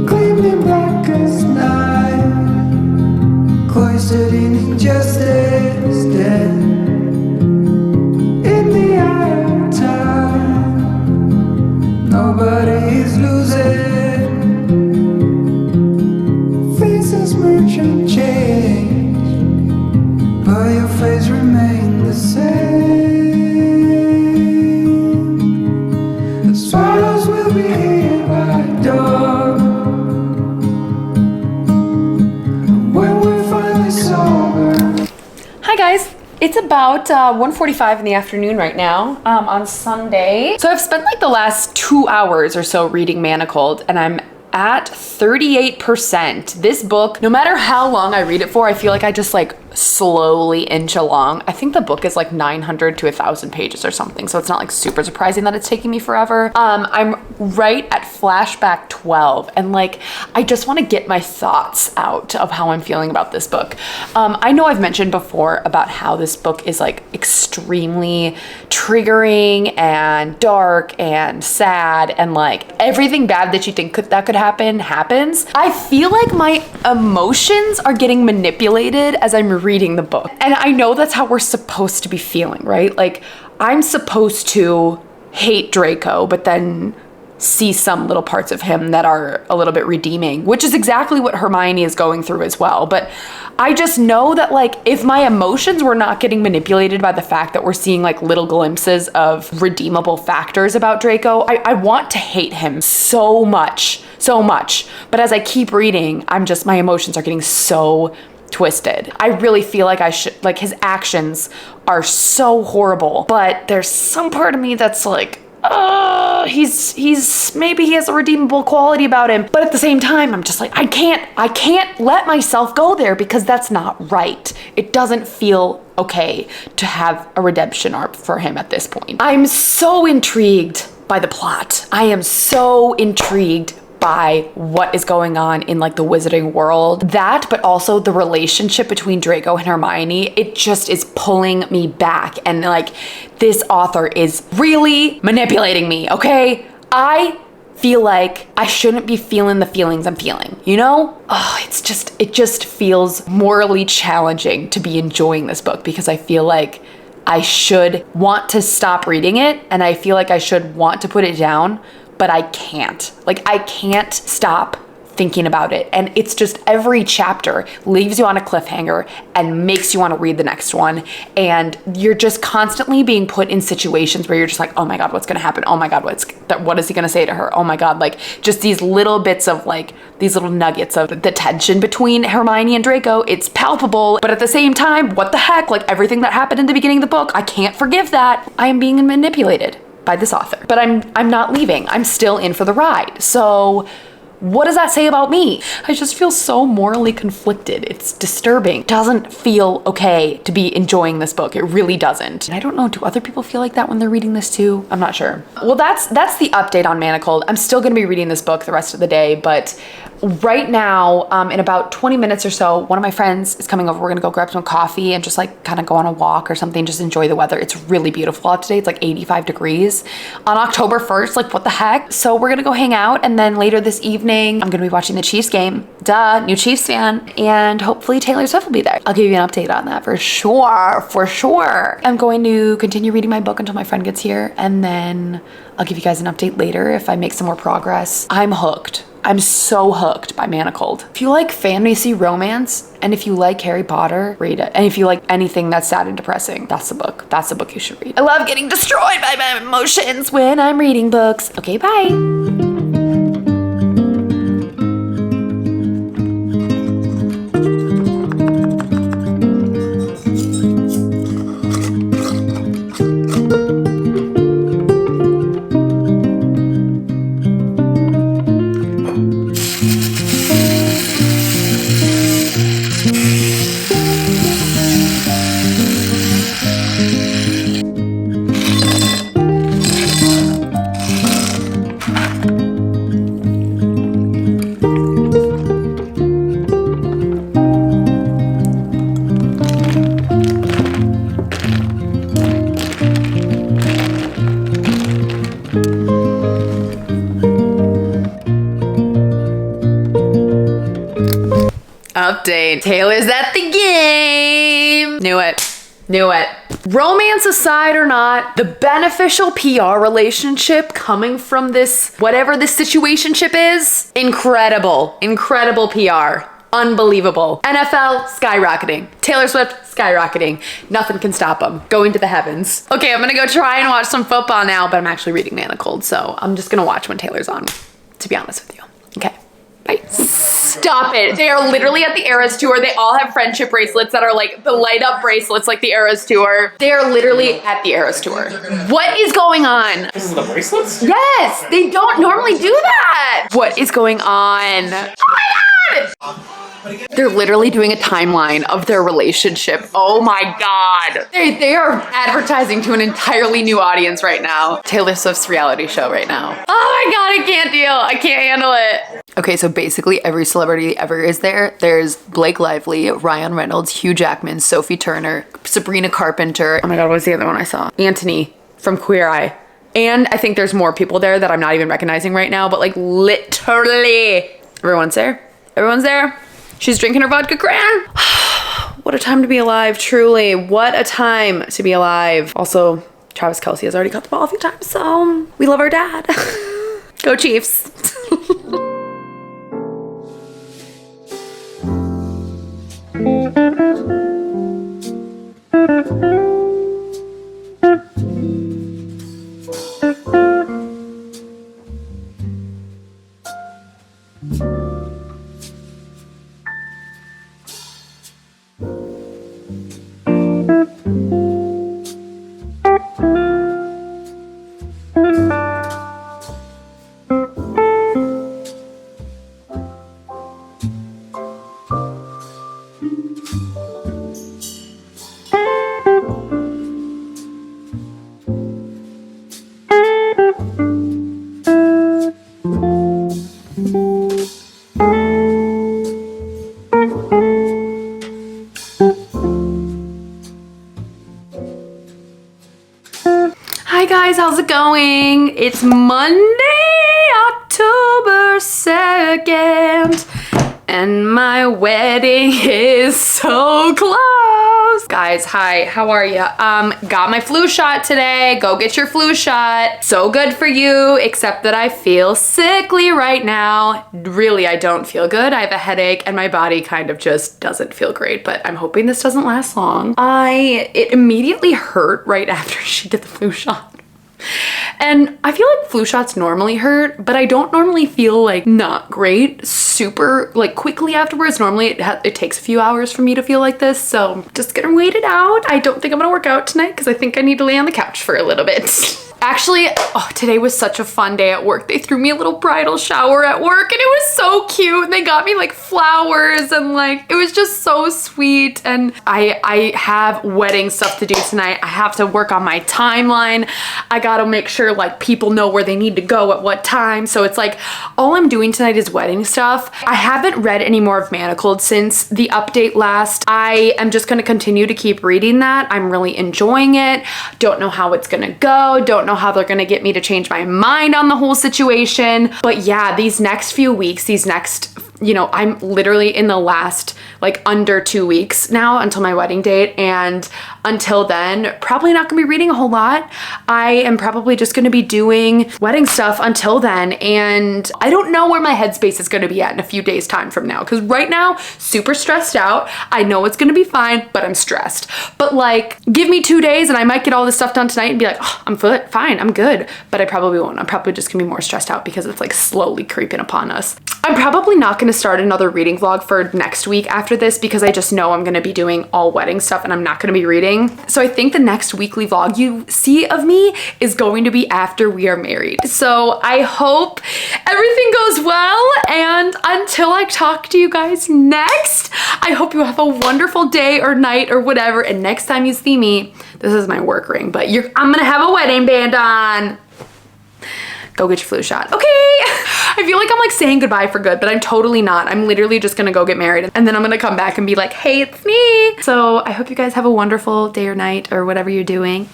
claimed in black as night, cloistered in injustice, dead in the eye of time. Nobody is losing, faces merchant change, but your face remains the same. about 1:45 in the afternoon right now on Sunday. So I've spent like the last 2 hours or so reading Manacled, and I'm at 38%. This book, no matter how long I read it for, I feel like I just like slowly inch along. I think the book is like 900 to 1,000 pages or something, so it's not like super surprising that it's taking me forever. I'm right at flashback 12, and like I just want to get my thoughts out of how I'm feeling about this book. I know I've mentioned before about how this book is like extremely triggering and dark and sad, and like everything bad that you think that could happen happens. I feel like my emotions are getting manipulated as I'm reading the book. And I know that's how we're supposed to be feeling, right? Like I'm supposed to hate Draco, but then see some little parts of him that are a little bit redeeming, which is exactly what Hermione is going through as well. But I just know that like if my emotions were not getting manipulated by the fact that we're seeing like little glimpses of redeemable factors about Draco, I want to hate him so much. But as I keep reading, my emotions are getting so twisted. I really feel like like his actions are so horrible, but there's some part of me that's like, maybe he has a redeemable quality about him. But at the same time, I'm just like, I can't let myself go there because that's not right. It doesn't feel okay to have a redemption arc for him at this point. I'm so intrigued by the plot. I am so intrigued by what is going on in like the wizarding world. That, but also the relationship between Draco and Hermione, it just is pulling me back. And like this author is really manipulating me, okay? I feel like I shouldn't be feeling the feelings I'm feeling, you know? Oh, it just feels morally challenging to be enjoying this book because I feel like I should want to stop reading it and I feel like I should want to put it down, but I can't. Like, I can't stop thinking about it. And it's just every chapter leaves you on a cliffhanger and makes you want to read the next one. And you're just constantly being put in situations where you're just like, oh my God, what's going to happen? Oh my God, what is he going to say to her? Oh my God, like just these little bits of like, these little nuggets of the tension between Hermione and Draco. It's palpable, but at the same time, what the heck? Like everything that happened in the beginning of the book, I can't forgive that. I am being manipulated by this author, but I'm not leaving. I'm still in for the ride. So what does that say about me? I just feel so morally conflicted. It's disturbing. It doesn't feel okay to be enjoying this book. It really doesn't. And I don't know, do other people feel like that when they're reading this too? I'm not sure. Well, that's the update on Manacled. I'm still gonna be reading this book the rest of the day, but right now, in about 20 minutes or so, one of my friends is coming over. We're gonna go grab some coffee and just like kind of go on a walk or something, just enjoy the weather. It's really beautiful out today. It's like 85 degrees on October 1st. Like what the heck? So we're gonna go hang out, and then later this evening, I'm gonna be watching the Chiefs game. Duh, new Chiefs fan. And hopefully Taylor Swift will be there. I'll give you an update on that for sure. I'm going to continue reading my book until my friend gets here, and then I'll give you guys an update later if I make some more progress. I'm hooked. I'm so hooked by Manacled. If you like fantasy romance, and if you like Harry Potter, read it. And if you like anything that's sad and depressing, that's the book. That's the book you should read. I love getting destroyed by my emotions when I'm reading books. Okay, bye. Update. Taylor's at the game. Knew it. Romance aside or not, the beneficial PR relationship coming from this, whatever this situationship is, incredible PR. Unbelievable. NFL skyrocketing. Taylor Swift skyrocketing. Nothing can stop them. Going to the heavens. Okay, I'm gonna go try and watch some football now, but I'm actually reading Manacled, so I'm just gonna watch when Taylor's on, to be honest with you. Okay. Bye. Stop it. They are literally at the Eras Tour. They all have friendship bracelets that are like the light up bracelets like the Eras Tour. They are literally at the Eras Tour. What is going on? This is the bracelets? Yes, they don't normally do that. What is going on? Oh my God. They're literally doing a timeline of their relationship. Oh my God. They are advertising to an entirely new audience right now. Taylor Swift's reality show right now. Oh my God, I can't deal. I can't handle it. Okay, so basically every celebrity ever is there. There's Blake Lively, Ryan Reynolds, Hugh Jackman, Sophie Turner, Sabrina Carpenter. Oh my God, what was the other one I saw? Anthony from Queer Eye. And I think there's more people there that I'm not even recognizing right now, but like literally everyone's there. Everyone's there. She's drinking her vodka cran. What a time to be alive, truly. What a time to be alive. Also, Travis Kelce has already got the ball a few times, so we love our dad. Go Chiefs. Hi guys, how's it going? It's Monday, October 2nd, and my wedding is so close. Guys, hi, how are you? Got my flu shot today. Go get your flu shot. So good for you, except that I feel sickly right now. Really, I don't feel good. I have a headache and my body kind of just doesn't feel great, but I'm hoping this doesn't last long. It immediately hurt right after she did the flu shot. And I feel like flu shots normally hurt, but I don't normally feel like not great super like quickly afterwards. Normally it takes a few hours for me to feel like this, so just gonna wait it out. I don't think I'm gonna work out tonight because I think I need to lay on the couch for a little bit. Actually, oh, today was such a fun day at work. They threw me a little bridal shower at work and it was so cute. They got me like flowers and like, it was just so sweet. And I have wedding stuff to do tonight. I have to work on my timeline. I gotta make sure like people know where they need to go at what time. So it's like, all I'm doing tonight is wedding stuff. I haven't read any more of Manacled since the update last. I am just gonna continue to keep reading that. I'm really enjoying it. Don't know how it's gonna go. Don't know how they're gonna get me to change my mind on the whole situation. But yeah, these next few weeks, I'm literally in the last like under 2 weeks now until my wedding date, and until then probably not gonna be reading a whole lot. I am probably just gonna be doing wedding stuff until then, and I don't know where my headspace is gonna be at in a few days time from now, because right now super stressed out. I know it's gonna be fine, but I'm stressed. But like, give me 2 days and I might get all this stuff done tonight and be like, oh, I'm fine, I'm good. But I probably won't. I'm probably just gonna be more stressed out because it's like slowly creeping upon us. I'm probably not gonna start another reading vlog for next week after this because I just know I'm gonna be doing all wedding stuff and I'm not gonna be reading. So I think the next weekly vlog you see of me is going to be after we are married. So I hope everything goes well, and until I talk to you guys next, I hope you have a wonderful day or night or whatever, and next time you see me, this is my work ring, but I'm gonna have a wedding band on. Go get your flu shot. Okay. I feel like I'm like saying goodbye for good, but I'm totally not. I'm literally just gonna go get married and then I'm gonna come back and be like, hey, it's me. So I hope you guys have a wonderful day or night or whatever you're doing.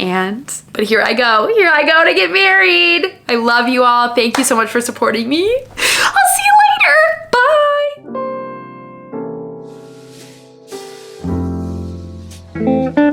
But here I go to get married. I love you all. Thank you so much for supporting me. I'll see you later. Bye.